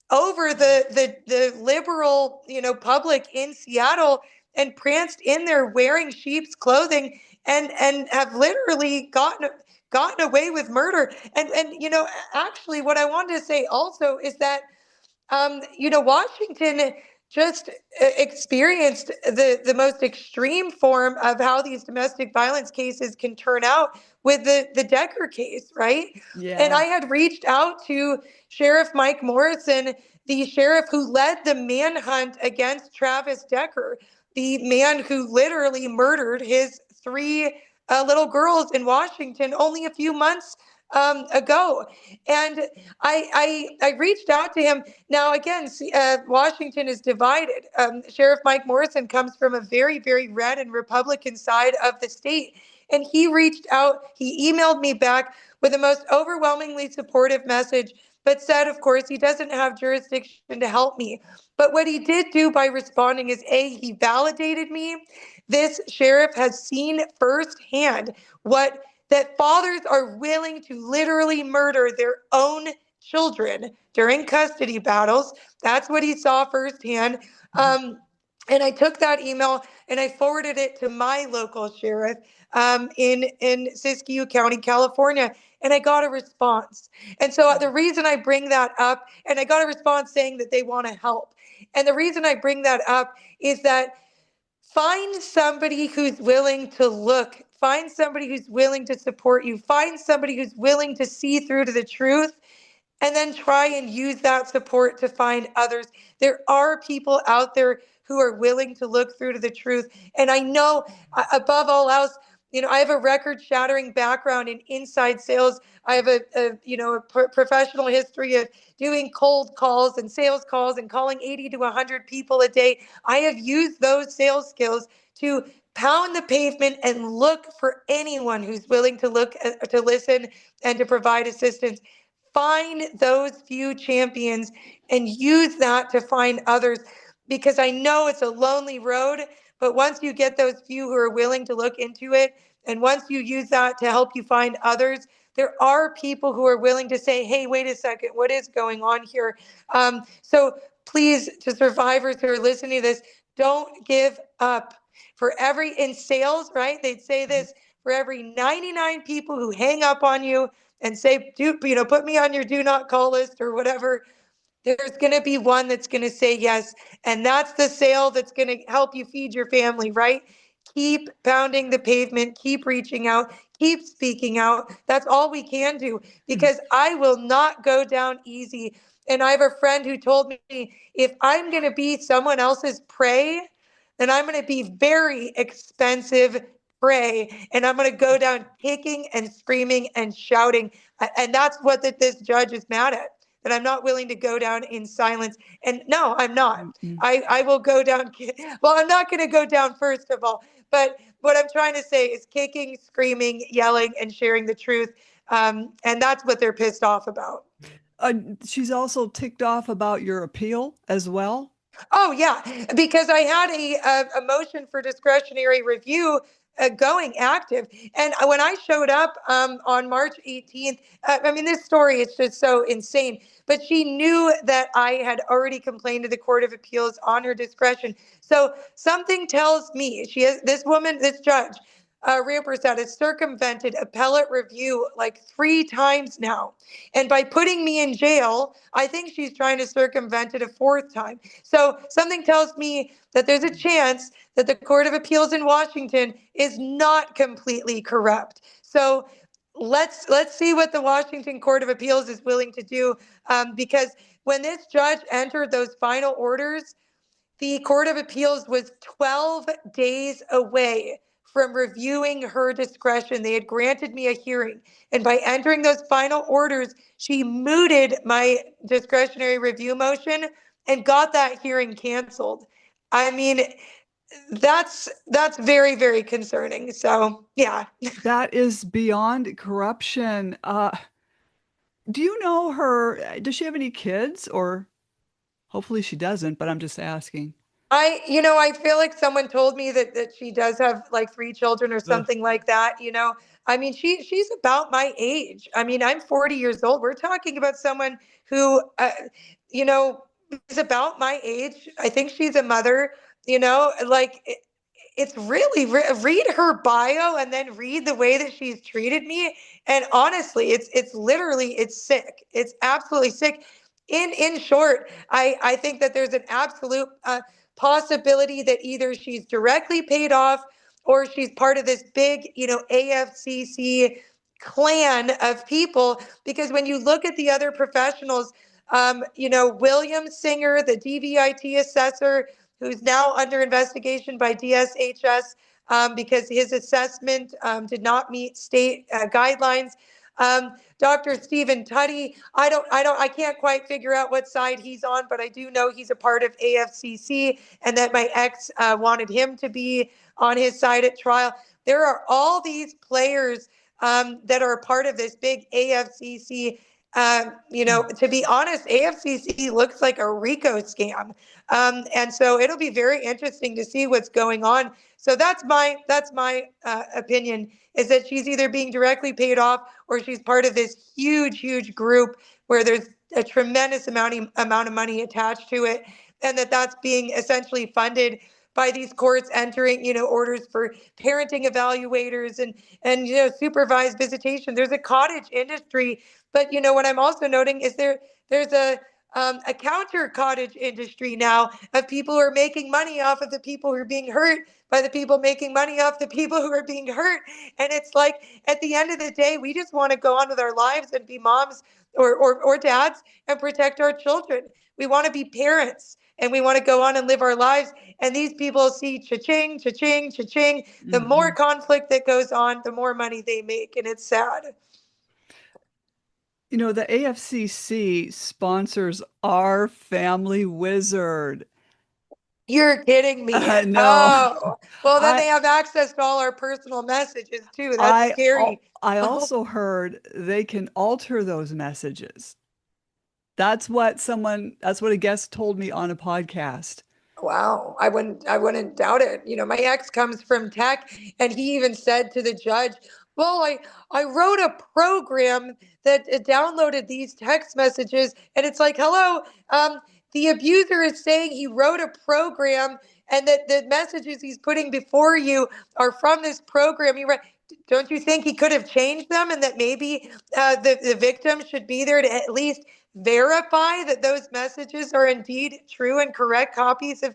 over the liberal public in Seattle and pranced in there wearing sheep's clothing and have literally gotten away with murder. And actually what I wanted to say also is that Washington just experienced the most extreme form of how these domestic violence cases can turn out with the Decker case, right? And Yeah. I had reached out to Sheriff Mike Morrison, the sheriff who led the manhunt against Travis Decker, the man who literally murdered his three little girls in Washington only a few months ago. And I reached out to him. Now, again, Washington is divided. Sheriff Mike Morrison comes from a very, very red and Republican side of the state. And he reached out, he emailed me back with the most overwhelmingly supportive message, but said, of course, he doesn't have jurisdiction to help me. But what he did do by responding is he validated me. This sheriff has seen firsthand what that fathers are willing to literally murder their own children during custody battles. That's what he saw firsthand. And I took that email and I forwarded it to my local sheriff in Siskiyou County, California. And I got a response. And so the reason I bring that up, and I got a response saying that they want to help. And the reason I bring that up is that find somebody who's willing to look, find somebody who's willing to support you, find somebody who's willing to see through to the truth, and then try and use that support to find others. There are people out there who are willing to look through to the truth. And I know, above all else, I have a record-shattering background in inside sales. I have a professional history of doing cold calls and sales calls and calling 80 to 100 people a day. I have used those sales skills to pound the pavement and look for anyone who's willing to to listen, and to provide assistance. Find those few champions and use that to find others, because I know it's a lonely road, but once you get those few who are willing to look into it, and once you use that to help you find others, there are people who are willing to say, hey, wait a second, what is going on here? So please, to survivors who are listening to this, don't give up. In sales, right? They'd say this: for every 99 people who hang up on you and say, put me on your do not call list or whatever, there's going to be one that's going to say yes. And that's the sale that's going to help you feed your family, right? Keep pounding the pavement, keep reaching out, keep speaking out. That's all we can do, because I will not go down easy. And I have a friend who told me, if I'm going to be someone else's prey, then I'm going to be very expensive prey. And I'm going to go down kicking and screaming and shouting. And that's what this judge is mad at, that I'm not willing to go down in silence. And no, I'm not. I will go down. Well, I'm not going to go down, first of all. But what I'm trying to say is kicking, screaming, yelling, and sharing the truth. And that's what they're pissed off about. She's also ticked off about your appeal as well. Oh, yeah, because I had a motion for discretionary review going active. And when I showed up on March 18th, I mean, this story is just so insane. But she knew that I had already complained to the Court of Appeals on her discretion. So something tells me this judge, Rampersad, has circumvented appellate review like 3 times now. And by putting me in jail, I think she's trying to circumvent it a 4th time. So something tells me that there's a chance that the Court of Appeals in Washington is not completely corrupt. So let's see what the Washington Court of Appeals is willing to do, because when this judge entered those final orders, the Court of Appeals was 12 days away from reviewing her discretion. They had granted me a hearing. And by entering those final orders, she mooted my discretionary review motion and got that hearing canceled. I mean, that's very, very concerning. So, yeah. That is beyond corruption. Do you know her? Does she have any kids? Or hopefully she doesn't, but I'm just asking. I feel like someone told me that she does have like 3 children or Ugh. something like that. I mean, she's about my age. I mean, I'm 40 years old. We're talking about someone who, you know, is about my age. I think she's a mother, like it's really read her bio and then read the way that she's treated me. And honestly, it's literally, it's sick. It's absolutely sick. In short, I think that there's an absolute possibility that either she's directly paid off or she's part of this big, AFCC clan of people. Because when you look at the other professionals, William Singer, the DVIT assessor, who's now under investigation by DSHS because his assessment did not meet state guidelines. Dr. Stephen Tuddy, I can't quite figure out what side he's on, but I do know he's a part of AFCC, and that my ex wanted him to be on his side at trial. There are all these players that are a part of this big AFCC. To be honest, AFCC looks like a RICO scam. And so it'll be very interesting to see what's going on. So that's my opinion, is that she's either being directly paid off or she's part of this huge group where there's a tremendous amount of money attached to it, and that's being essentially funded by these courts entering, orders for parenting evaluators and supervised visitation. There's a cottage industry, but what I'm also noting is there's a counter cottage industry now of people who are making money off of the people who are being hurt by the people making money off the people who are being hurt. And it's like, at the end of the day, we just want to go on with our lives and be moms or dads and protect our children. We want to be parents and we want to go on and live our lives. And these people see cha-ching, cha-ching, cha-ching. The more conflict that goes on, the more money they make. And it's sad. The AFCC sponsors our family wizard. You're kidding me. No, Oh, well, then I they have access to all our personal messages too. That's I scary. I Oh, also heard they can alter those messages. That's what a guest told me on a podcast. wow. I wouldn't doubt it. My ex comes from tech, and he even said to the judge, well, I wrote a program that downloaded these text messages. And it's like, hello, the abuser is saying he wrote a program and that the messages he's putting before you are from this program. Don't you think he could have changed them, and that maybe the victim should be there to at least verify that those messages are indeed true and correct copies of,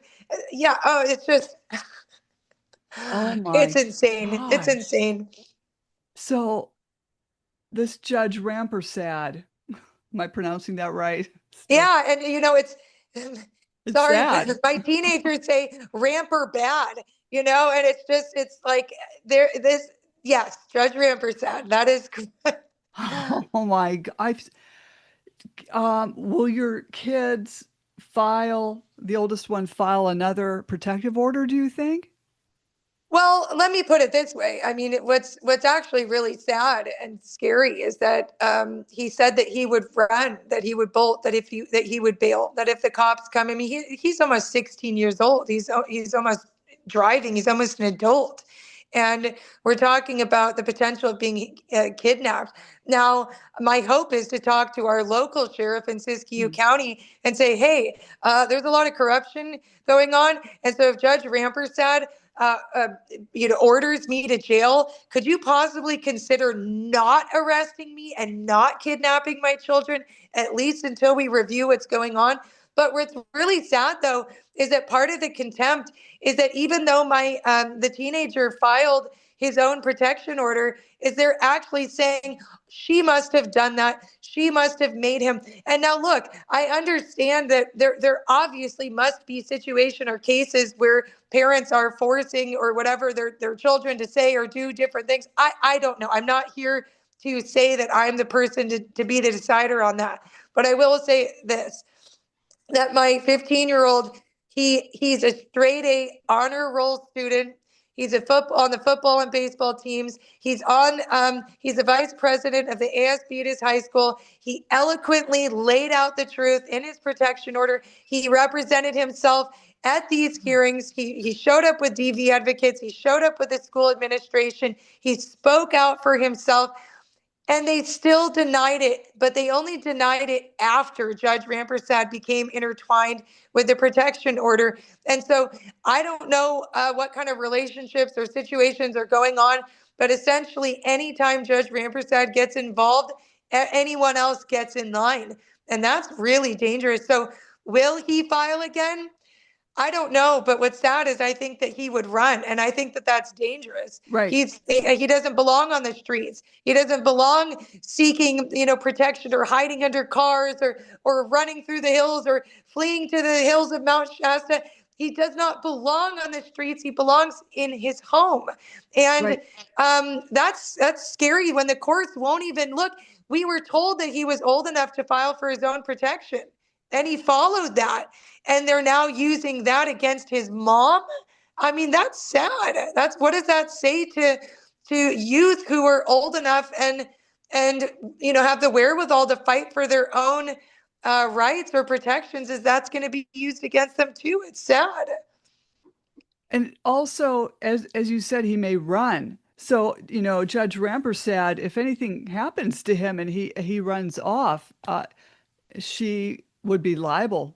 yeah, oh, it's just, Oh it's my insane. It's gosh. insane. So this Judge Rampersad, am I pronouncing that right? Still, Yeah, and it's it's sorry, sad. my teenagers say ramper bad, and it's like there this yes, Judge Rampersad. That is correct. Oh my God. Will your kids the oldest one file another protective order, do you think? Well, let me put it this way. I mean, what's actually really sad and scary is that he said that he would run, that he would bolt, that he would bail, that if the cops come. I mean, he's almost 16 years old. He's almost driving. He's almost an adult, and we're talking about the potential of being kidnapped. Now, my hope is to talk to our local sheriff in Siskiyou Hmm. County and say, hey, there's a lot of corruption going on, and so if Judge Rampersad uh, uh, orders me to jail, could you possibly consider not arresting me and not kidnapping my children, at least until we review what's going on? But what's really sad, though, is that part of the contempt is that even though the teenager filed his own protection order, is they're actually saying she must have done that. She must have made him. And now, look, I understand that there obviously must be situation or cases where parents are forcing or whatever their children to say or do different things. I don't know. I'm not here to say that I'm the person to be the decider on that. But I will say this, that my 15-year-old, he's a straight A honor roll student. He's on the football and baseball teams. He's the vice president of the ASB at his high school. He eloquently laid out the truth in his protection order. He represented himself at these hearings. He showed up with DV advocates. He showed up with the school administration. He spoke out for himself. And they still denied it, but they only denied it after Judge Rampersad became intertwined with the protection order. And so I don't know what kind of relationships or situations are going on, but essentially, anytime Judge Rampersad gets involved, anyone else gets in line. And that's really dangerous. So, will he file again? I don't know, but what's sad is I think that he would run, and I think that that's dangerous. Right. He doesn't belong on the streets. He doesn't belong seeking, protection or hiding under cars or running through the hills or fleeing to the hills of Mount Shasta. He does not belong on the streets. He belongs in his home. And Right. that's scary when the courts won't even look. We were told that he was old enough to file for his own protection, and he followed that. And they're now using that against his mom. I mean, that's sad. That's what does that say to youth who are old enough and have the wherewithal to fight for their own rights or protections? Is that's going to be used against them too? It's sad. And also, as you said, he may run. So, Judge Rampersad, if anything happens to him and he runs off, she would be liable.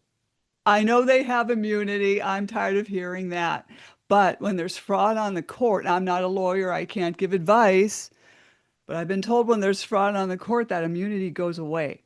I know they have immunity. I'm tired of hearing that. But when there's fraud on the court, I'm not a lawyer, I can't give advice, but I've been told when there's fraud on the court, that immunity goes away.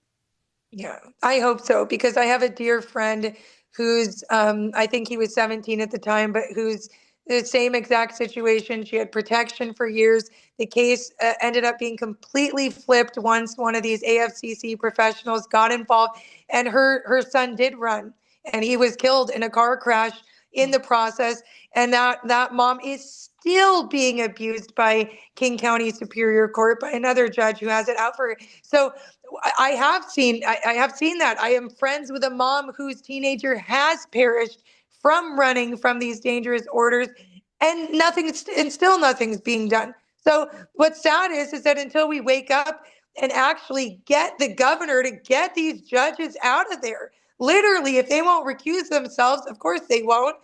Yeah, I hope so because I have a dear friend who's, I think he was 17 at the time, but who's the same exact situation. She had protection for years. The case ended up being completely flipped once one of these AFCC professionals got involved, and her son did run, and he was killed in a car crash in the process. And that mom is still being abused by King County Superior Court by another judge who has it out for her. So I have seen that. I am friends with a mom whose teenager has perished from running from these dangerous orders, and still nothing's being done. So what's sad is that until we wake up and actually get the governor to get these judges out of there, literally, if they won't recuse themselves, of course they won't,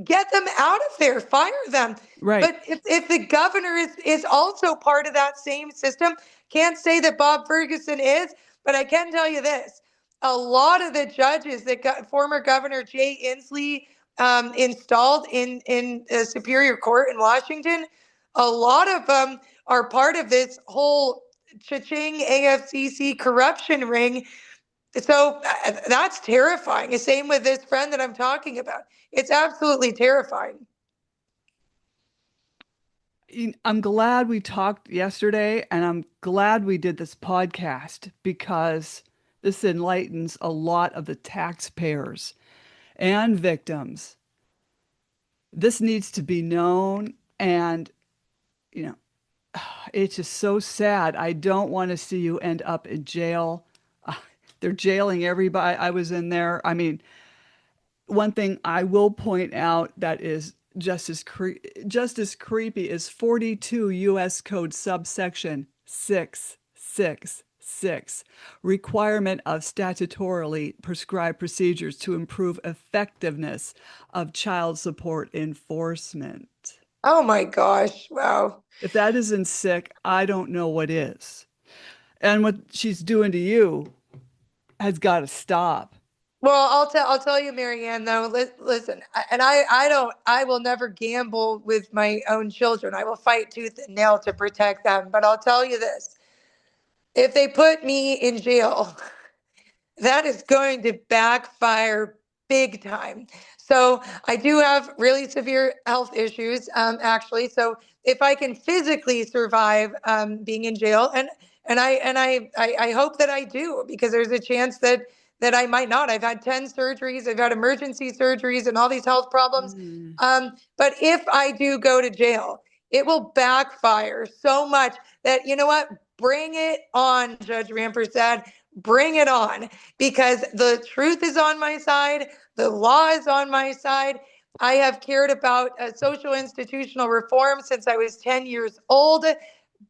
get them out of there, fire them. Right. But if the governor is also part of that same system, can't say that Bob Ferguson is, but I can tell you this. A lot of the judges that former Governor Jay Inslee installed in the Superior Court in Washington, a lot of them are part of this whole cha-ching AFCC corruption ring. So that's terrifying. The same with this friend that I'm talking about. It's absolutely terrifying. I'm glad we talked yesterday, and I'm glad we did this podcast because this enlightens a lot of the taxpayers and victims. This needs to be known, and you know, it's just so sad. I don't want to see you end up in jail. Uh, they're jailing everybody. I was in there. I mean, one thing I will point out that is just as creepy is 42 U.S. Code subsection 666, requirement of statutorily prescribed procedures to improve effectiveness of child support enforcement. Oh my gosh. Wow. If that isn't sick, I don't know what is. And what she's doing to you has got to stop. Well, I'll tell you, Maryann, though. Listen, I will never gamble with my own children. I will fight tooth and nail to protect them. But I'll tell you this: if they put me in jail, that is going to backfire big time. So I do have really severe health issues, actually. So if I can physically survive being in jail, and I hope that I do, because there's a chance that I might not. I've had 10 surgeries, I've had emergency surgeries, and all these health problems. Mm. But if I do go to jail, it will backfire so much that, you know what? Bring it on, Judge Rampersad. Bring it on, because the truth is on my side. The law is on my side. I have cared about social institutional reform since I was 10 years old.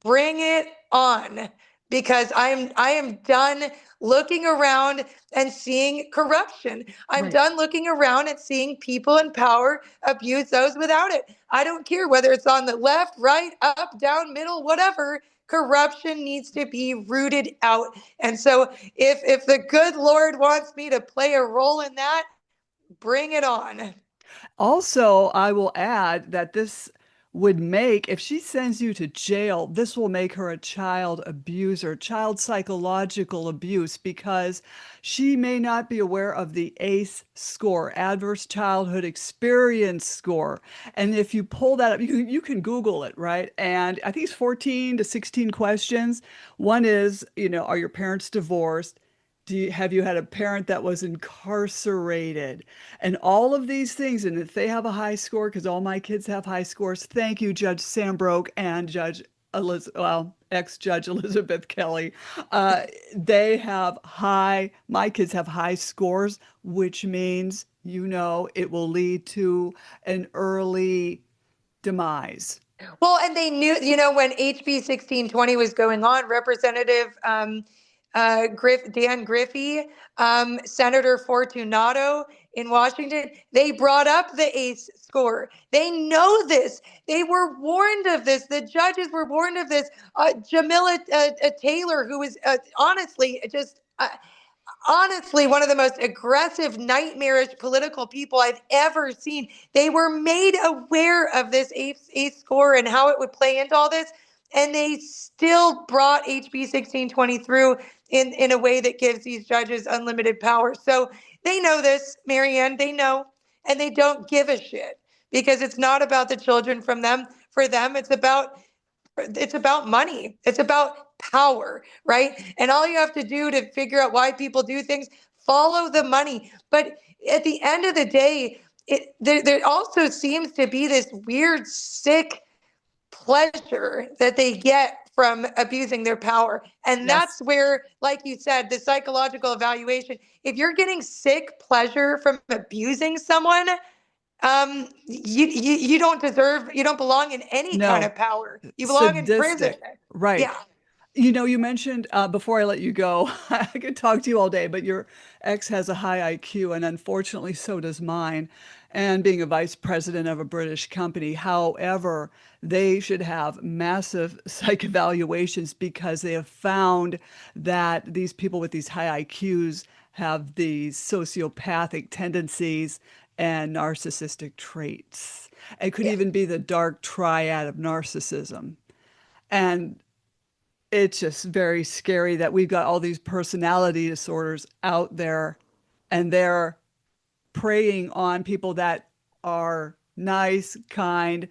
Bring it on, because I am done looking around and seeing corruption. I'm Right. done looking around and seeing people in power abuse those without it. I don't care whether it's on the left, right, up, down, middle, whatever. Corruption needs to be rooted out. And so if the good Lord wants me to play a role in that, bring it on. Also, I will add that this would make, if she sends you to jail, this will make her a child abuser, child psychological abuse, because she may not be aware of the ACE score, Adverse Childhood Experience score. And if you pull that up, you can Google it, right? And I think it's 14 to 16 questions. One is, are your parents divorced? Have you had a parent that was incarcerated? And all of these things, and if they have a high score, because all my kids have high scores, thank you, Judge Sambroke and ex-Judge Elizabeth Kelly. Uh, they have my kids have high scores, which means, it will lead to an early demise. Well, and they knew, when HB 1620 was going on, Representative Dan Griffey, Senator Fortunato in Washington, they brought up the ACE score. They know this. They were warned of this. The judges were warned of this. Jamila Taylor, who was honestly one of the most aggressive, nightmarish political people I've ever seen. They were made aware of this eighth score and how it would play into all this, and they still brought HB 1620 through in a way that gives these judges unlimited power. So they know this, Maryann. They know, and they don't give a shit because it's not about the children from them. For them, it's about money. It's about power, right? And all you have to do to figure out why people do things, follow the money. But at the end of the day, there also seems to be this weird, sick pleasure that they get from abusing their power. And Yes. that's where, like you said, the psychological evaluation, if you're getting sick pleasure from abusing someone, you don't deserve, you don't belong in any kind No. of power. You belong in prison. Sadistic. Right. Yeah. You mentioned before I let you go, I could talk to you all day, but your ex has a high IQ, and unfortunately, so does mine. And being a vice president of a British company, however, they should have massive psych evaluations because they have found that these people with these high IQs have these sociopathic tendencies and narcissistic traits. It could Yeah. even be the dark triad of narcissism. And it's just very scary that we've got all these personality disorders out there and they're preying on people that are nice, kind.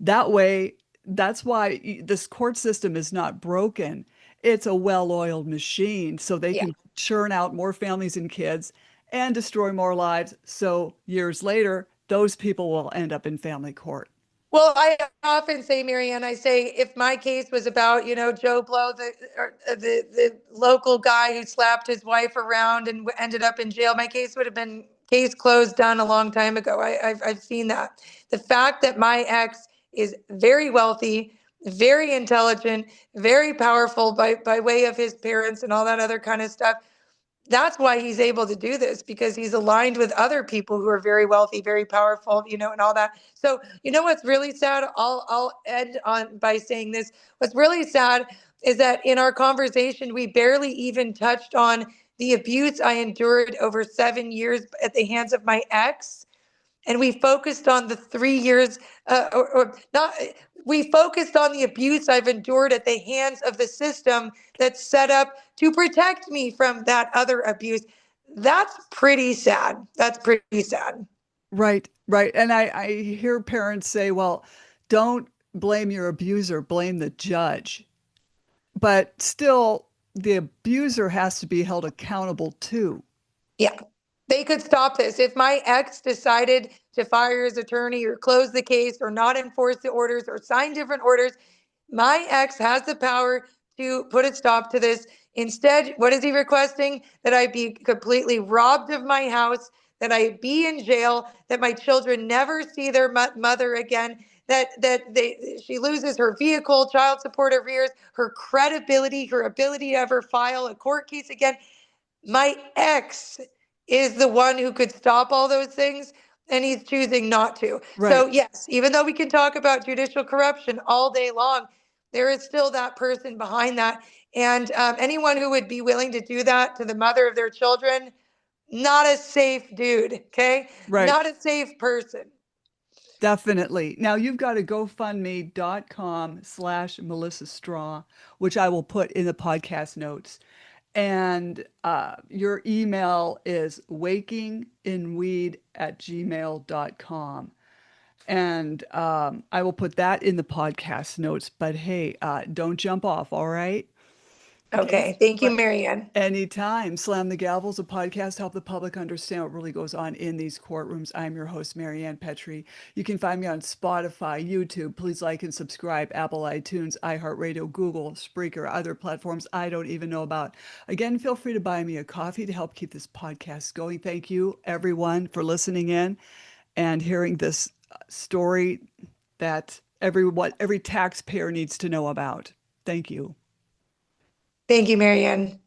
That way, that's why this court system is not broken. It's a well-oiled machine so they Yeah. can churn out more families and kids and destroy more lives. So years later, those people will end up in family court. Well, I often say, Marianne, I say if my case was about, Joe Blow, the local guy who slapped his wife around and ended up in jail, my case would have been case closed, done a long time ago. I've seen that. The fact that my ex is very wealthy, very intelligent, very powerful by way of his parents and all that other kind of stuff, that's why he's able to do this, because he's aligned with other people who are very wealthy, very powerful, and all that. So, what's really sad? I'll end on by saying this. What's really sad is that in our conversation, we barely even touched on the abuse I endured over 7 years at the hands of my ex, and we focused on the 3 years, or not. We focused on the abuse I've endured at the hands of the system that's set up to protect me from that other abuse. That's pretty sad. That's pretty sad. Right, right. And I hear parents say, well, don't blame your abuser, blame the judge. But still, the abuser has to be held accountable too. Yeah. They could stop this. If my ex decided to fire his attorney or close the case or not enforce the orders or sign different orders, my ex has the power to put a stop to this. Instead, what is he requesting? That I be completely robbed of my house, that I be in jail, that my children never see their mother again, that she loses her vehicle, child support arrears, her credibility, her ability to ever file a court case again. My ex is the one who could stop all those things, and he's choosing not to. So, Right, yes, even though we can talk about judicial corruption all day long, there is still that person behind that. And anyone who would be willing to do that to the mother of their children, not a safe dude, okay? right. Not a safe person. Definitely. Now you've got to gofundme.com/Melissa Straw, which I will put in the podcast notes. And your email is wakinginweed@gmail.com. And I will put that in the podcast notes. But hey, don't jump off, all right? Okay. Okay. Thank you, But Maryann. anytime. Slam the Gavel is a podcast to help the public understand what really goes on in these courtrooms. I'm your host, Maryann Petri. You can find me on Spotify, YouTube. Please like and subscribe, Apple, iTunes, iHeartRadio, Google, Spreaker, other platforms I don't even know about. Again, feel free to buy me a coffee to help keep this podcast going. Thank you, everyone, for listening in and hearing this story that every taxpayer needs to know about. Thank you. Thank you, Maryann.